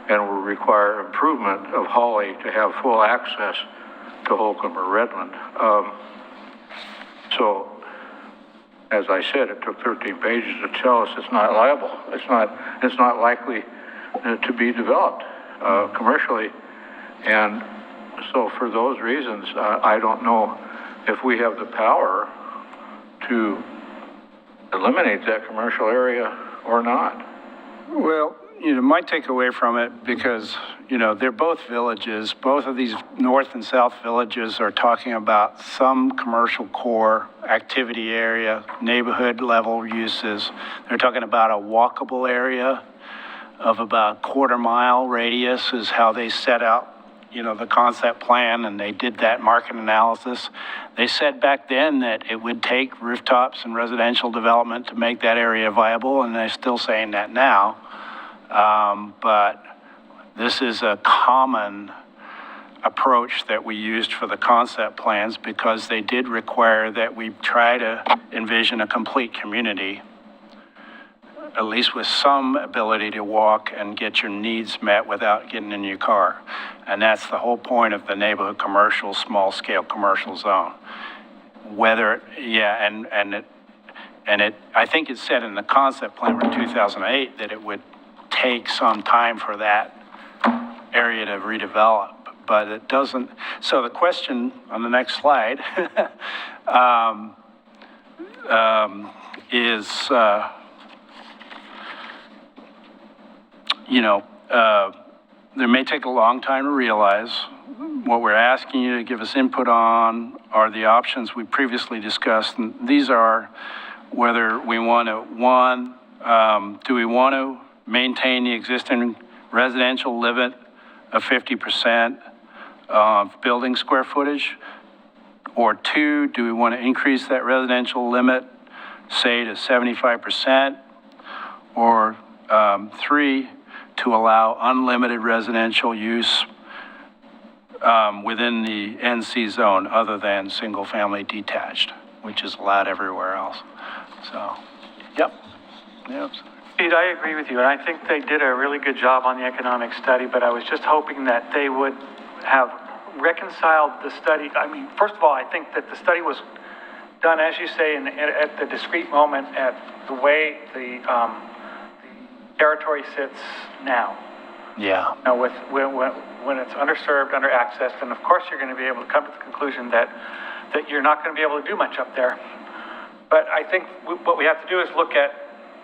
and will require improvement of Holly to have full access to Holcomb or Redland. So, as I said, it took 13 pages to tell us it's not liable. It's not likely to be developed commercially, and so for those reasons, I don't know if we have the power to eliminate that commercial area or not. Well, my takeaway from it, because, they're both villages, both of these north and south villages are talking about some commercial core activity area, neighborhood level uses. They're talking about a walkable area of about quarter-mile radius is how they set out, the concept plan, and they did that market analysis. They said back then that it would take rooftops and residential development to make that area viable, and they're still saying that now. But this is a common approach that we used for the concept plans because they did require that we try to envision a complete community, at least with some ability to walk and get your needs met without getting in your car. And that's the whole point of the neighborhood commercial, small-scale commercial zone. I think it said in the concept plan for 2008 that it would take some time for that area to redevelop, but it doesn't. So the question on the next slide is, there may take a long time to realize. What we're asking you to give us input on are the options we previously discussed. And these are whether we want to, do we want to maintain the existing residential limit of 50% of building square footage? Or 2, do we want to increase that residential limit, say, to 75%? Or 3, to allow unlimited residential use within the NC zone other than single-family detached, which is allowed everywhere else. So, yep. Pete, I agree with you, and I think they did a really good job on the economic study, but I was just hoping that they would have reconciled the study. I mean, first of all, I think that the study was done, as you say, at the discrete moment, at the way the territory sits now. Yeah. Now, when it's underserved, under-accessed, and of course you're going to be able to come to the conclusion that you're not going to be able to do much up there. But I think what we have to do is look at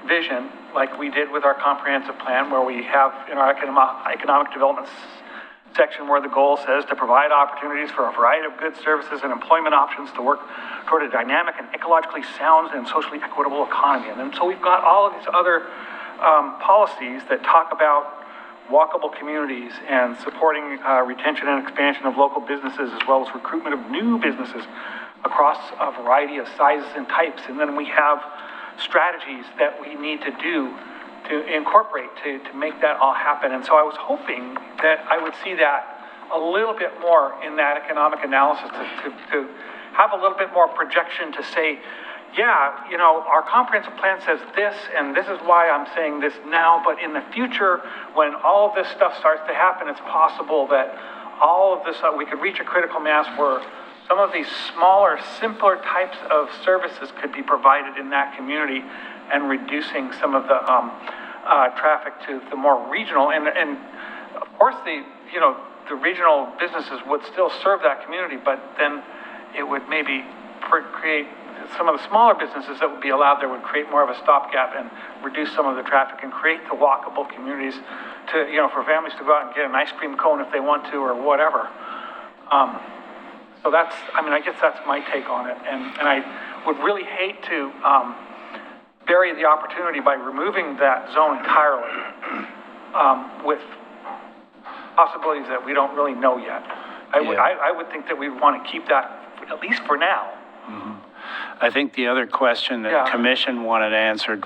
vision, like we did with our comprehensive plan, where we have in our economic development section where the goal says to provide opportunities for a variety of goods, services, and employment options to work toward a dynamic and ecologically sound and socially equitable economy. And then so we've got all of these other policies that talk about walkable communities and supporting retention and expansion of local businesses, as well as recruitment of new businesses across a variety of sizes and types. And then we have strategies that we need to do to incorporate to make that all happen. And so I was hoping that I would see that a little bit more in that economic analysis to have a little bit more projection to say, yeah, you know, our comprehensive plan says this, and this is why I'm saying this now, but in the future, when all of this stuff starts to happen, it's possible that all of this, we could reach a critical mass where some of these smaller, simpler types of services could be provided in that community and reducing some of the traffic to the more regional. And of course, the you know, the regional businesses would still serve that community, but then it would maybe create some of the smaller businesses that would be allowed there would create more of a stopgap and reduce some of the traffic and create the walkable communities to, you know, for families to go out and get an ice cream cone if they want to or whatever. So that's, I mean, I guess that's my take on it. And I would really hate to bury the opportunity by removing that zone entirely with possibilities that we don't really know yet. I would think that we want to keep that at least for now. Mm-hmm. I think the other question that the commission wanted answered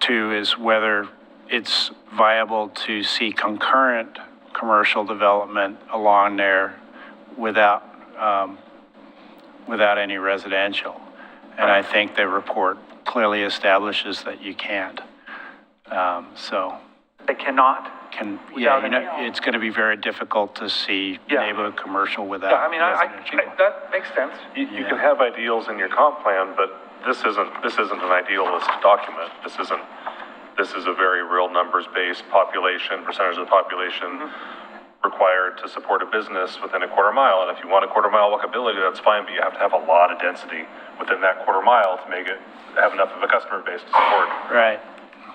to is whether it's viable to see concurrent commercial development along there without any residential. And I think the report clearly establishes that you can't. So. They cannot? It's going to be very difficult to see neighborhood commercial without residential. That makes sense. You can have ideals in your comp plan, but this isn't an idealist document. This is a very real numbers-based population, percentage of the population required to support a business within a quarter mile. And if you want a quarter mile walkability, that's fine, but you have to have a lot of density within that quarter mile to make it have enough of a customer base to support. Right.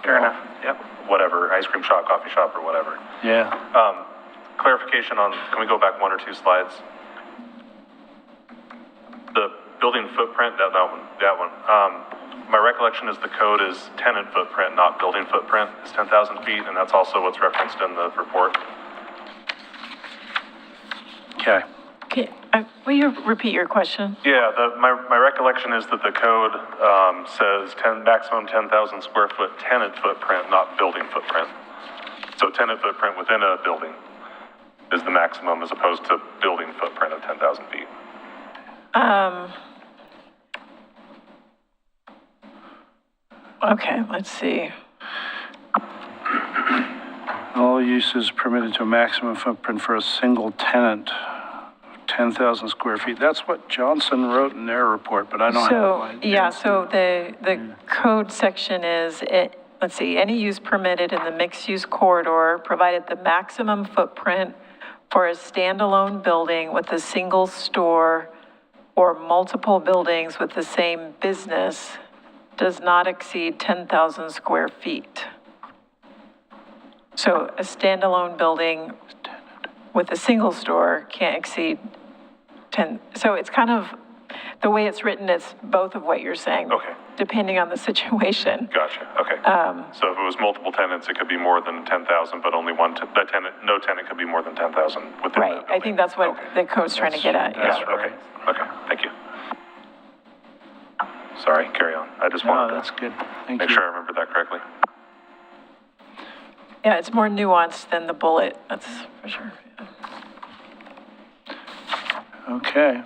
Fair enough. Yep. Whatever, ice cream shop, coffee shop, or whatever. Yeah. Clarification on, can we go back one or two slides? The building footprint, that one. My recollection is the code is tenant footprint, not building footprint, is 10,000 feet, and that's also what's referenced in the report. Okay. Okay, will you repeat your question? Yeah, my recollection is that the code says maximum 10,000 square foot tenant footprint, not building footprint. So tenant footprint within a building is the maximum as opposed to building footprint of 10,000 feet. Okay, let's see. All uses permitted to a maximum footprint for a single tenant, 10,000 square feet. That's what Johnson wrote in their report, but I don't have. So the code section is, let's see, any use permitted in the mixed-use corridor, provided the maximum footprint for a standalone building with a single store or multiple buildings with the same business does not exceed 10,000 square feet. So a standalone building with a single store can't exceed 10. So it's kind of, the way it's written, it's both of what you're saying. Okay. Depending on the situation. Gotcha, okay. So if it was multiple tenants, it could be more than 10,000, but only no tenant could be more than 10,000 within Right, that building. I think that's what the code's trying to get at, yeah. Okay, thank you. Sorry, carry on. I just wanted that's good. Thank make you. sure I remembered that correctly. Yeah, it's more nuanced than the bullet, that's for sure. Okay.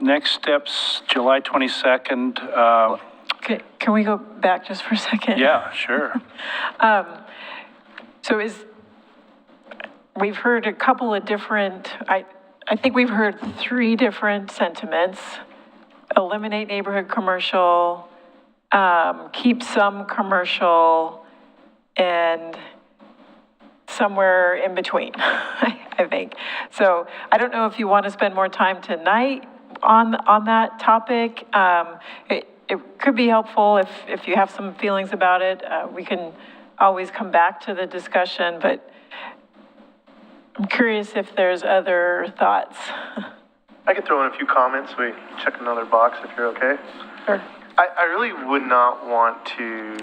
Next steps, July 22nd. Okay, can we go back just for a second? Yeah, sure. So we've heard a couple of different, I think we've heard 3 different sentiments. Eliminate neighborhood commercial, keep some commercial, and somewhere in between, I think. So I don't know if you want to spend more time tonight on that topic. It could be helpful if you have some feelings about it. We can always come back to the discussion, but I'm curious if there's other thoughts. I could throw in a few comments. We check another box if you're okay. Sure. I really would not want to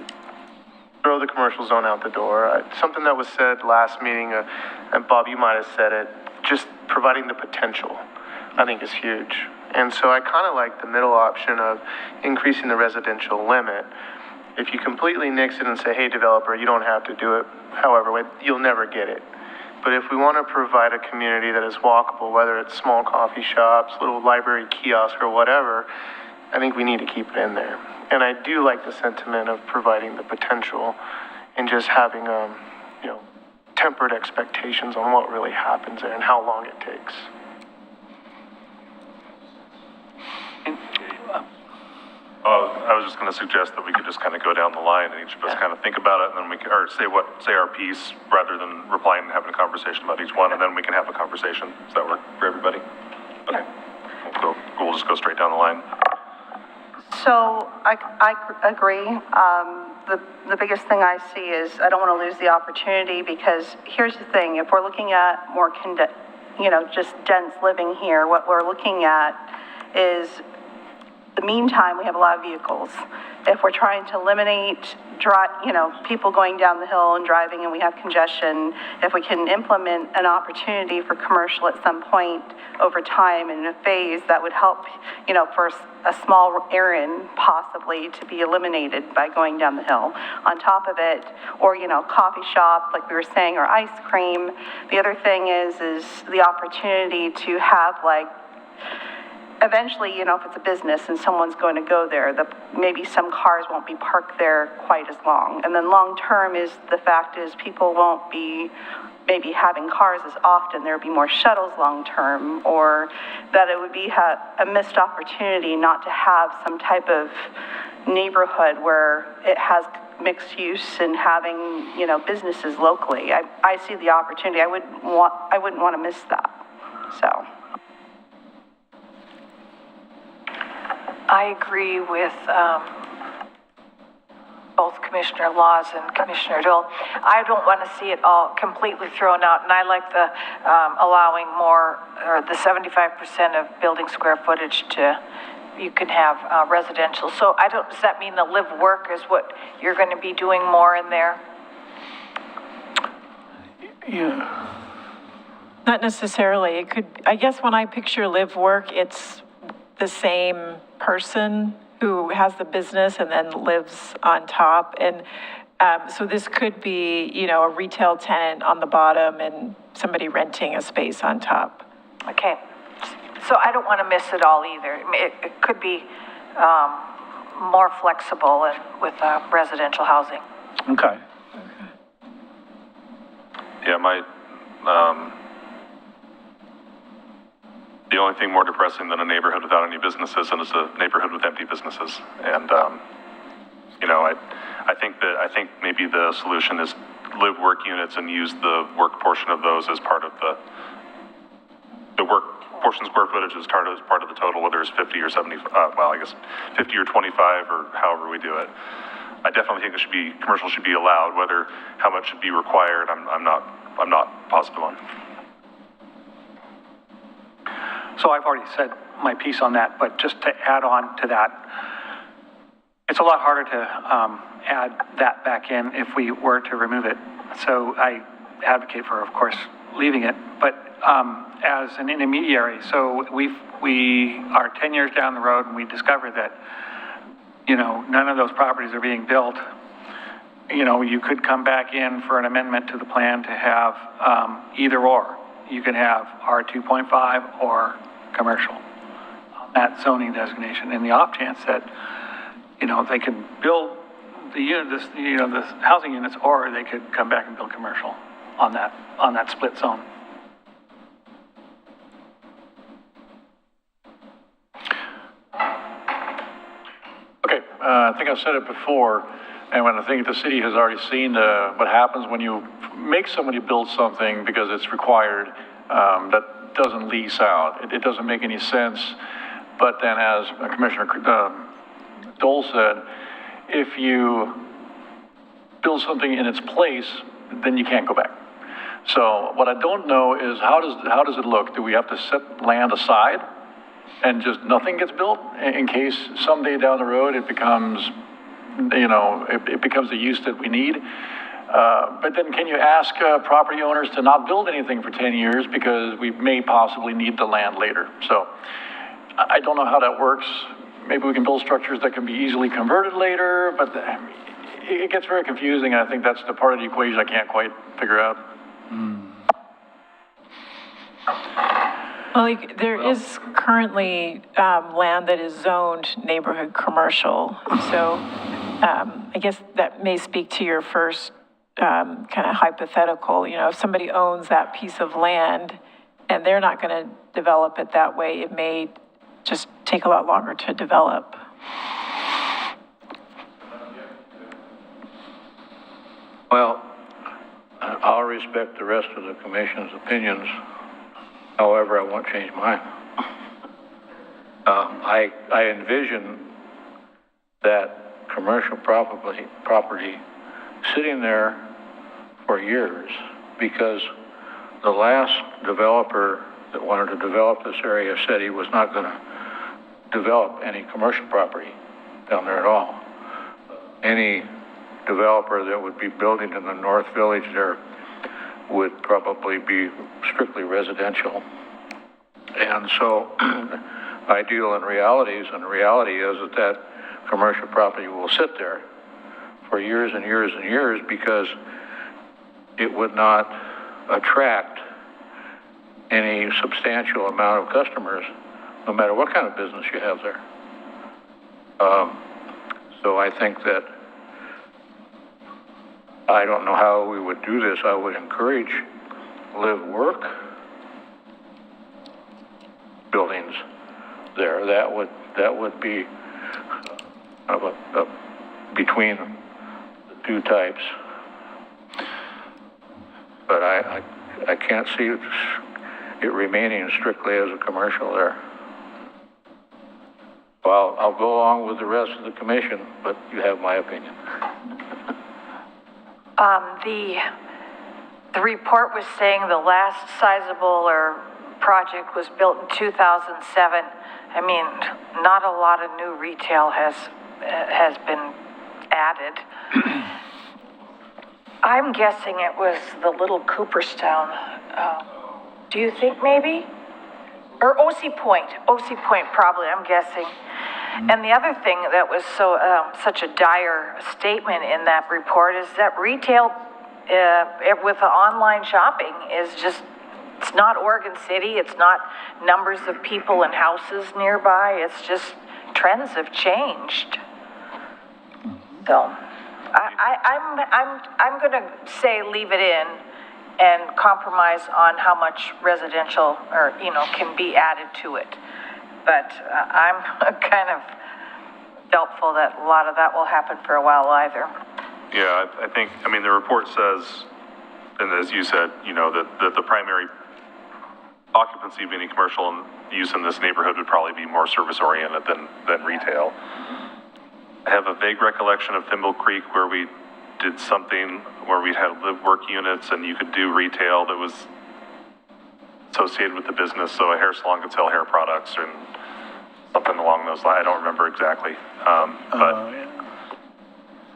throw the commercial zone out the door. Something that was said last meeting, and Bob, you might have said it, just providing the potential, I think is huge. And so I kind of like the middle option of increasing the residential limit. If you completely nix it and say, hey, developer, you don't have to do it however way, you'll never get it. But if we want to provide a community that is walkable, whether it's small coffee shops, little library kiosk, or whatever, I think we need to keep it in there. And I do like the sentiment of providing the potential and just having, tempered expectations on what really happens there and how long it takes. I was just gonna suggest that we could just kind of go down the line and each of us kind of think about it, and then we can, or say our piece, rather than replying and having a conversation about each one, and then we can have a conversation. Does that work for everybody? Okay. We'll just go straight down the line. So I agree. The biggest thing I see is I don't want to lose the opportunity, because here's the thing, if we're looking at more just dense living here, what we're looking at is, the meantime, we have a lot of vehicles. If we're trying to eliminate people going down the hill and driving and we have congestion, if we can implement an opportunity for commercial at some point over time in a phase, that would help, for a small errand possibly to be eliminated by going down the hill. On top of it, or, coffee shop, like we were saying, or ice cream. The other thing is the opportunity to have eventually, if it's a business and someone's going to go there, maybe some cars won't be parked there quite as long. And then long term is the fact is people won't be maybe having cars as often. There'll be more shuttles long term, or that it would be a missed opportunity not to have some type of neighborhood where it has mixed use and having, businesses locally. I see the opportunity. I wouldn't want to miss that. So. I agree with both Commissioner Laws and Commissioner Dole. I don't want to see it all completely thrown out, and I like the allowing more, or the 75% of building square footage you can have residential. So does that mean the live work is what you're going to be doing more in there? Yeah. Not necessarily. It could, I guess when I picture live work, it's the same person who has the business and then lives on top. And so this could be, a retail tenant on the bottom and somebody renting a space on top. Okay. So I don't want to miss it all either. It could be more flexible with residential housing. Okay. Yeah, the only thing more depressing than a neighborhood without any businesses is a neighborhood with empty businesses. And, I think maybe the solution is live work units and use the work portion of those as part of the work portion square footage as part of the total, whether it's 50 or 70, 50 or 25 or however we do it. I definitely think commercial should be allowed, how much should be required, I'm not positive on. So I've already said my piece on that, but just to add on to that, it's a lot harder to add that back in if we were to remove it. So I advocate for, of course, leaving it, but as an intermediary, so we are 10 years down the road and we discover that, none of those properties are being built. You could come back in for an amendment to the plan to have either or. You can have R2.5 or commercial on that zoning designation, in the off chance that, they could build the housing units, or they could come back and build commercial on that split zone. Okay, I think I've said it before, and I think the city has already seen what happens when you make somebody build something because it's required, that doesn't lease out. It doesn't make any sense. But then, as Commissioner Dole said, if you build something in its place, then you can't go back. So what I don't know is how does it look? Do we have to set land aside and just nothing gets built in case someday down the road it becomes, it becomes the use that we need? But then can you ask property owners to not build anything for 10 years because we may possibly need the land later? So I don't know how that works. Maybe we can build structures that can be easily converted later, but it gets very confusing, and I think that's the part of the equation I can't quite figure out. Well, there is currently land that is zoned neighborhood commercial. So I guess that may speak to your first kind of hypothetical. If somebody owns that piece of land and they're not going to develop it that way, it may just take a lot longer to develop. Well, I'll respect the rest of the commission's opinions. However, I won't change mine. I envision that commercial property sitting there for years because the last developer that wanted to develop this area said he was not going to develop any commercial property down there at all. Any developer that would be building in the North Village there would probably be strictly residential. And so I deal in realities, and the reality is that commercial property will sit there for years and years and years because it would not attract any substantial amount of customers, no matter what kind of business you have there. So I think that I don't know how we would do this. I would encourage live-work buildings there. That would be between the two types. But I can't see it remaining strictly as a commercial there. Well, I'll go along with the rest of the commission, but you have my opinion. The report was saying the last sizable project was built in 2007. I mean, not a lot of new retail has been added. I'm guessing it was the little Cooperstown. Do you think maybe? Or OC Point probably, I'm guessing. And the other thing that was such a dire statement in that report is that retail with the online shopping is just, it's not Oregon City, it's not numbers of people and houses nearby, it's just trends have changed. So I'm gonna say leave it in and compromise on how much residential or, can be added to it. But I'm kind of doubtful that a lot of that will happen for a while either. Yeah, I think, the report says, and as you said, that the primary occupancy of any commercial use in this neighborhood would probably be more service-oriented than retail. I have a vague recollection of Thimble Creek where we did something where we had live-work units and you could do retail that was associated with the business, so a hair salon could sell hair products and something along those lines. I don't remember exactly, but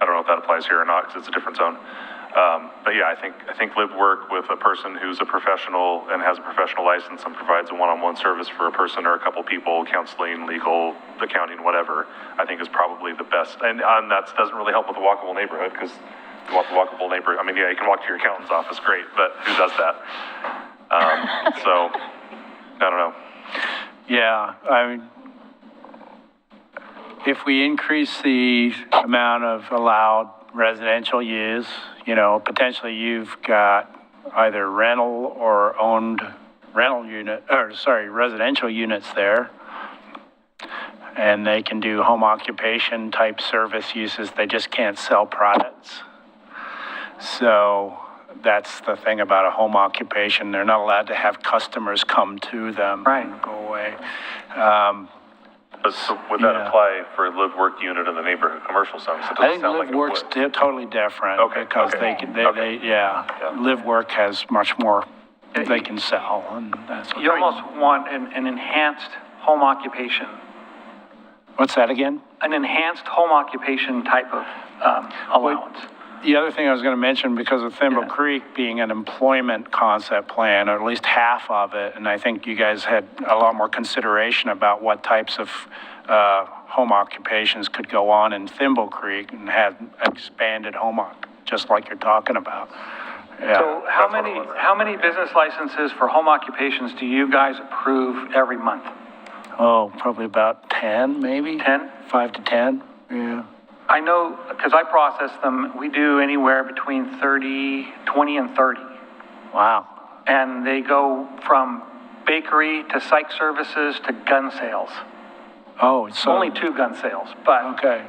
I don't know if that applies here or not because it's a different zone. But yeah, I think live work with a person who's a professional and has a professional license and provides a one-on-one service for a person or a couple people, counseling, legal, accounting, whatever, I think is probably the best. And that doesn't really help with a walkable neighborhood because you want the walkable neighborhood. You can walk to your accountant's office, great, but who does that? So, I don't know. Yeah, if we increase the amount of allowed residential use, potentially you've got either rental or owned residential units there. And they can do home occupation type service uses. They just can't sell products. So that's the thing about a home occupation. They're not allowed to have customers come to them and go away. But so would that apply for a live-work unit in the neighborhood commercial zone? So I think live-work's totally different because live-work has much more they can sell. And that's You almost want an enhanced home occupation. What's that again? An enhanced home occupation type of allowance. The other thing I was going to mention, because of Thimble Creek being an employment concept plan, or at least half of it, and I think you guys had a lot more consideration about what types of home occupations could go on in Thimble Creek and have expanded just like you're talking about. Yeah. So how many business licenses for home occupations do you guys approve every month? Oh, probably about 10, maybe? 10? 5 to 10, yeah. I know, because I process them, we do anywhere between 20 and 30. Wow. And they go from bakery to psych services to gun sales. Oh, so... Only 2 gun sales, but... Okay.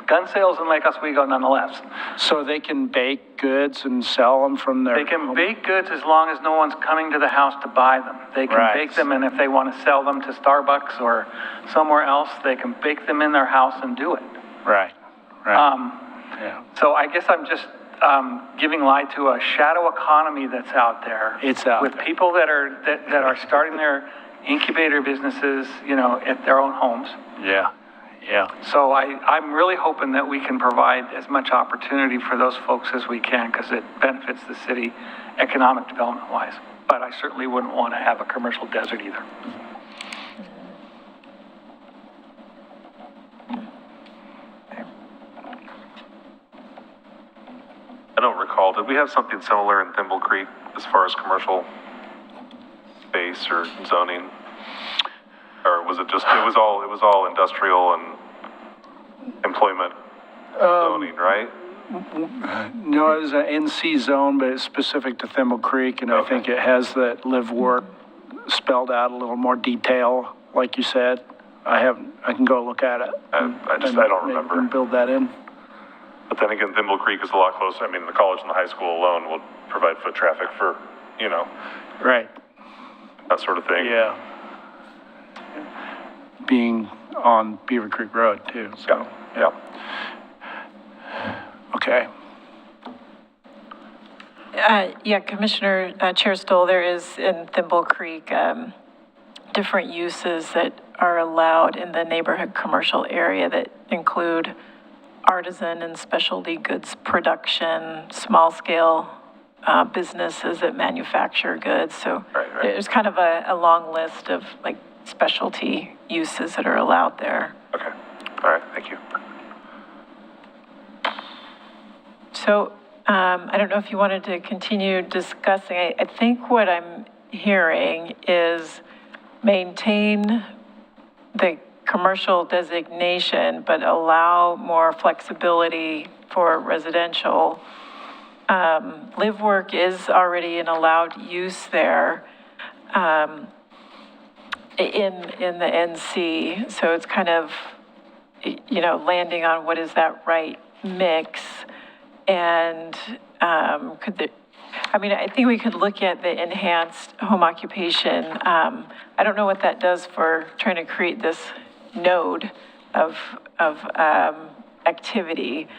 gun sales in Lake Oswego nonetheless. So they can bake goods and sell them from their. They can bake goods as long as no one's coming to the house to buy them. They can Right. bake them, and if they want to sell them to Starbucks or somewhere else, they can bake them in their house and do it. Right, right. Yeah. So I guess I'm just giving light to a shadow economy that's out there. It's out with there. people that are starting their incubator businesses, you know, at their own homes. Yeah, yeah. So I'm really hoping that we can provide as much opportunity for those folks as we can, because it benefits the city economic development wise. But I certainly wouldn't want to have a commercial desert either. I don't recall, did we have something similar in Thimble Creek as far as commercial space or zoning? Or was it just, it was all industrial and employment zoning, right? No, it was an NC zone, but it's specific to Thimble Creek, and I think it has that live work spelled out a little more detail, like you said. I can go look at it. I don't remember. And build that in. But then again, Thimble Creek is a lot closer. I mean, the college and the high school alone will provide foot traffic for, you know, Right, that sort of thing. yeah. Being on Beaver Creek Road too, so. Yeah. Okay. Yeah, Commissioner Chair Stoll, there is in Thimble Creek, different uses that are allowed in the neighborhood commercial area that include artisan and specialty goods production, small scale businesses that manufacture goods. So Right. there's kind of a long list of like specialty uses that are allowed there. Okay. All right. Thank you. So I don't know if you wanted to continue discussing. I think what I'm hearing is maintain the commercial designation, but allow more flexibility for residential. Live work is already an allowed use there in the NC. So it's kind of, you know, landing on what is that right mix. And I think we could look at the enhanced home occupation. I don't know what that does for trying to create this node of activity.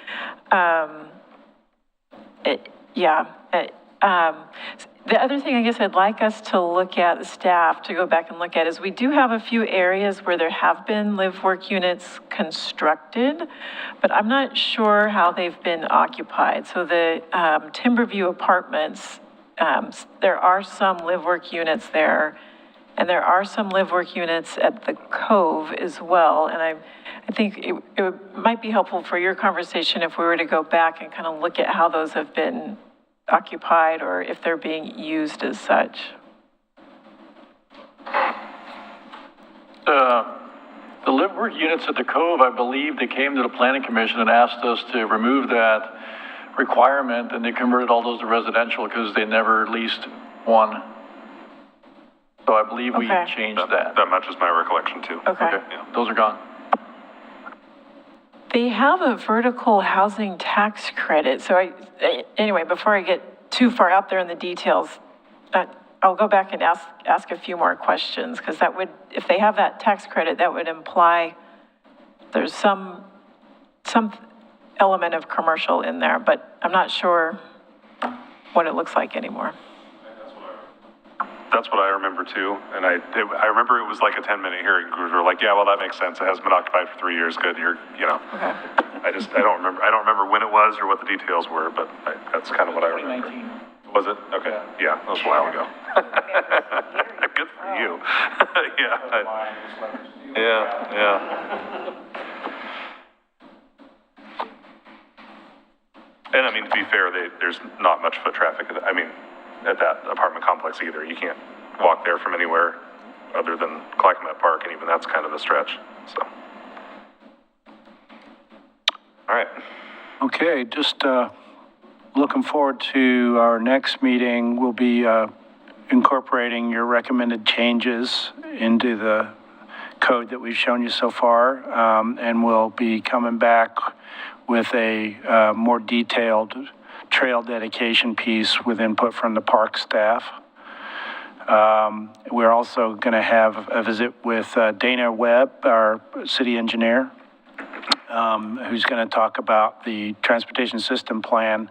The other thing I guess I'd like us to look at, the staff to go back and look at, is we do have a few areas where there have been live work units constructed, but I'm not sure how they've been occupied. So the Timberview Apartments, there are some live work units there, and there are some live work units at the Cove as well. And I think it might be helpful for your conversation if we were to go back and kind of look at how those have been occupied or if they're being used as such. The live work units at the Cove, I believe they came to the planning commission and asked us to remove that requirement, and they converted all those to residential because they never leased one. So I believe we Okay. changed that. That matches my recollection too. Okay. Yeah, those are gone. They have a vertical housing tax credit. So anyway, before I get too far out there in the details, I'll go back and ask a few more questions, because that would, if they have that tax credit, that would imply there's some element of commercial in there, but I'm not sure what it looks like anymore. That's what I remember too. And I remember it was like a 10-minute hearing. We were like, yeah, well, that makes sense. It hasn't been occupied for 3 years. Good. You know. Okay. I don't remember when it was or what the details were, but that's kind of what I remember. 2019. Was it? Okay. Yeah, that was a while ago. Good for you. Yeah. And I mean, to be fair, there's not much foot traffic. I mean, at that apartment complex either. You can't walk there from anywhere other than Clackamat Park, and even that's kind of a stretch, so. All right. Okay, just looking forward to our next meeting. We'll be incorporating your recommended changes into the code that we've shown you so far, and we'll be coming back with a more detailed trail dedication piece with input from the park staff. We're also going to have a visit with Dana Webb, our city engineer, who's going to talk about the transportation system plan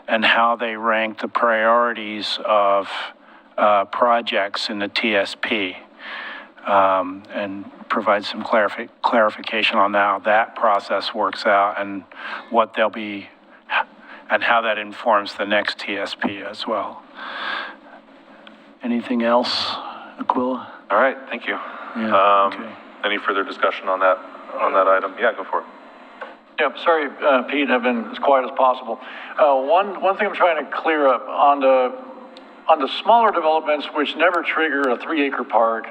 and how they rank the priorities of projects in the TSP, and provide some clarification on how that process works out and what they'll be, and how that informs the next TSP as well. Anything else, Aquila? All right, thank you. Yeah, okay. Any further discussion on that item? Yeah, go for it. Yeah, sorry, Pete, I've been as quiet as possible. One thing I'm trying to clear up, on the smaller developments which never trigger a 3-acre park,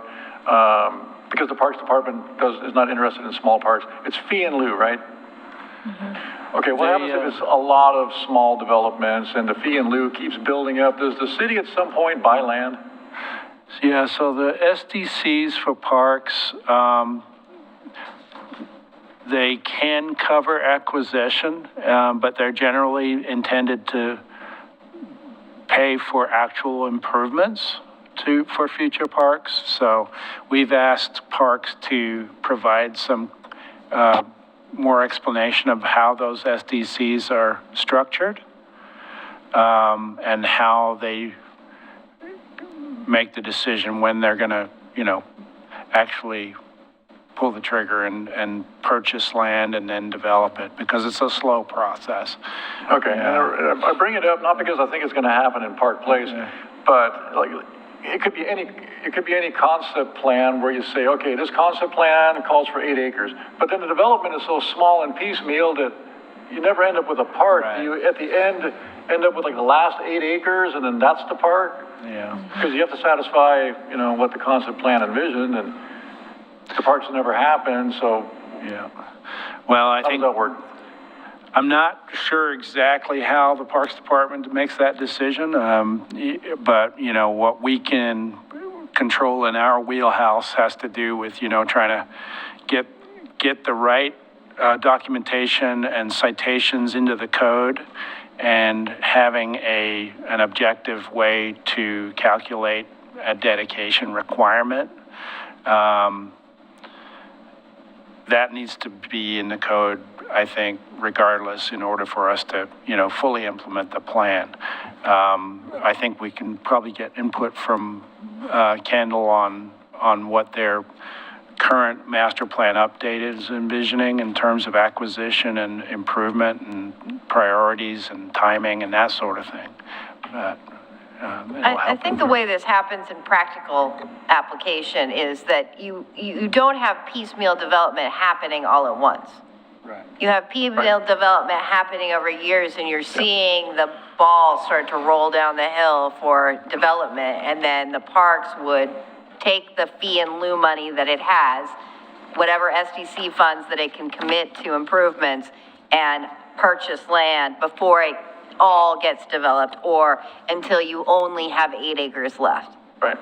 because the Parks Department is not interested in small parks, it's fee in lieu, right? Mm-hmm. Okay, what happens if it's a lot of small developments and the fee in lieu keeps building up? Does the city at some point buy land? Yeah, so the SDCs for parks, they can cover acquisition, but they're generally intended to pay for actual improvements for future parks. So we've asked parks to provide some more explanation of how those SDCs are structured, and how they make the decision when they're going to, actually pull the trigger and purchase land and then develop it, because it's a slow process. Okay, Yeah. and I bring it up not because I think it's going to happen in Park Place, but like it could be any concept plan where you say, okay, this concept plan calls for 8 acres, but then the development is so small and piecemeal that you never end up with a park. Right. You at the end up with like the last 8 acres, and then that's the park. Yeah. Because you have to satisfy, what the concept plan envisioned, and the parks never happen. So Yeah. Well, I how think does that work? I'm not sure exactly how the Parks Department makes that decision, but, what we can control in our wheelhouse has to do with, trying to get the right documentation and citations into the code, and having an objective way to calculate a dedication requirement. That needs to be in the code, I think, regardless, in order for us to, fully implement the plan. I think we can probably get input from Kendall on what their current master plan update is envisioning in terms of acquisition and improvement and priorities and timing and that sort of thing. But, I think the way this happens in practical application is that you don't have piecemeal development happening all at once. Right. You have piecemeal development happening over years, and you're seeing the ball start to roll down the hill for development, and then the parks would take the fee in lieu money that it has, whatever SDC funds that it can commit to improvements, and purchase land before it all gets developed, or until you only have 8 acres left. Right.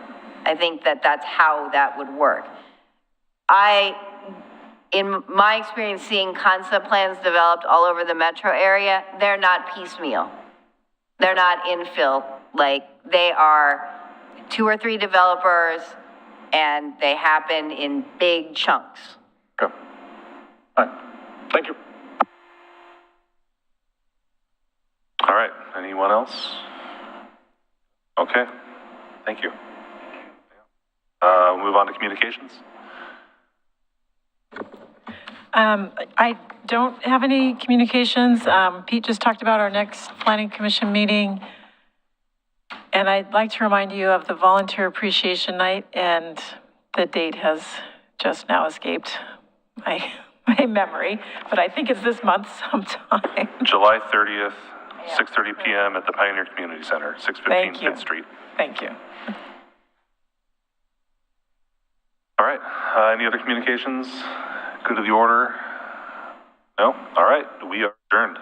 I think that's how that would work. In my experience seeing concept plans developed all over the metro area, they're not piecemeal. They're not infill. Like, they are 2 or 3 developers, and they happen in big chunks. Okay. All right. Thank you. All right, anyone else? Okay, thank you. Move on to communications. I don't have any communications. Pete just talked about our next planning commission meeting. And I'd like to remind you of the volunteer appreciation night, and the date has just now escaped my memory, but I think it's this month sometime. July 30th, 6:30 p.m. at the Pioneer Community Center, 615 Thank you. 5th Street. Thank you. All right, any other communications? Good to the order? No? All right, we are adjourned.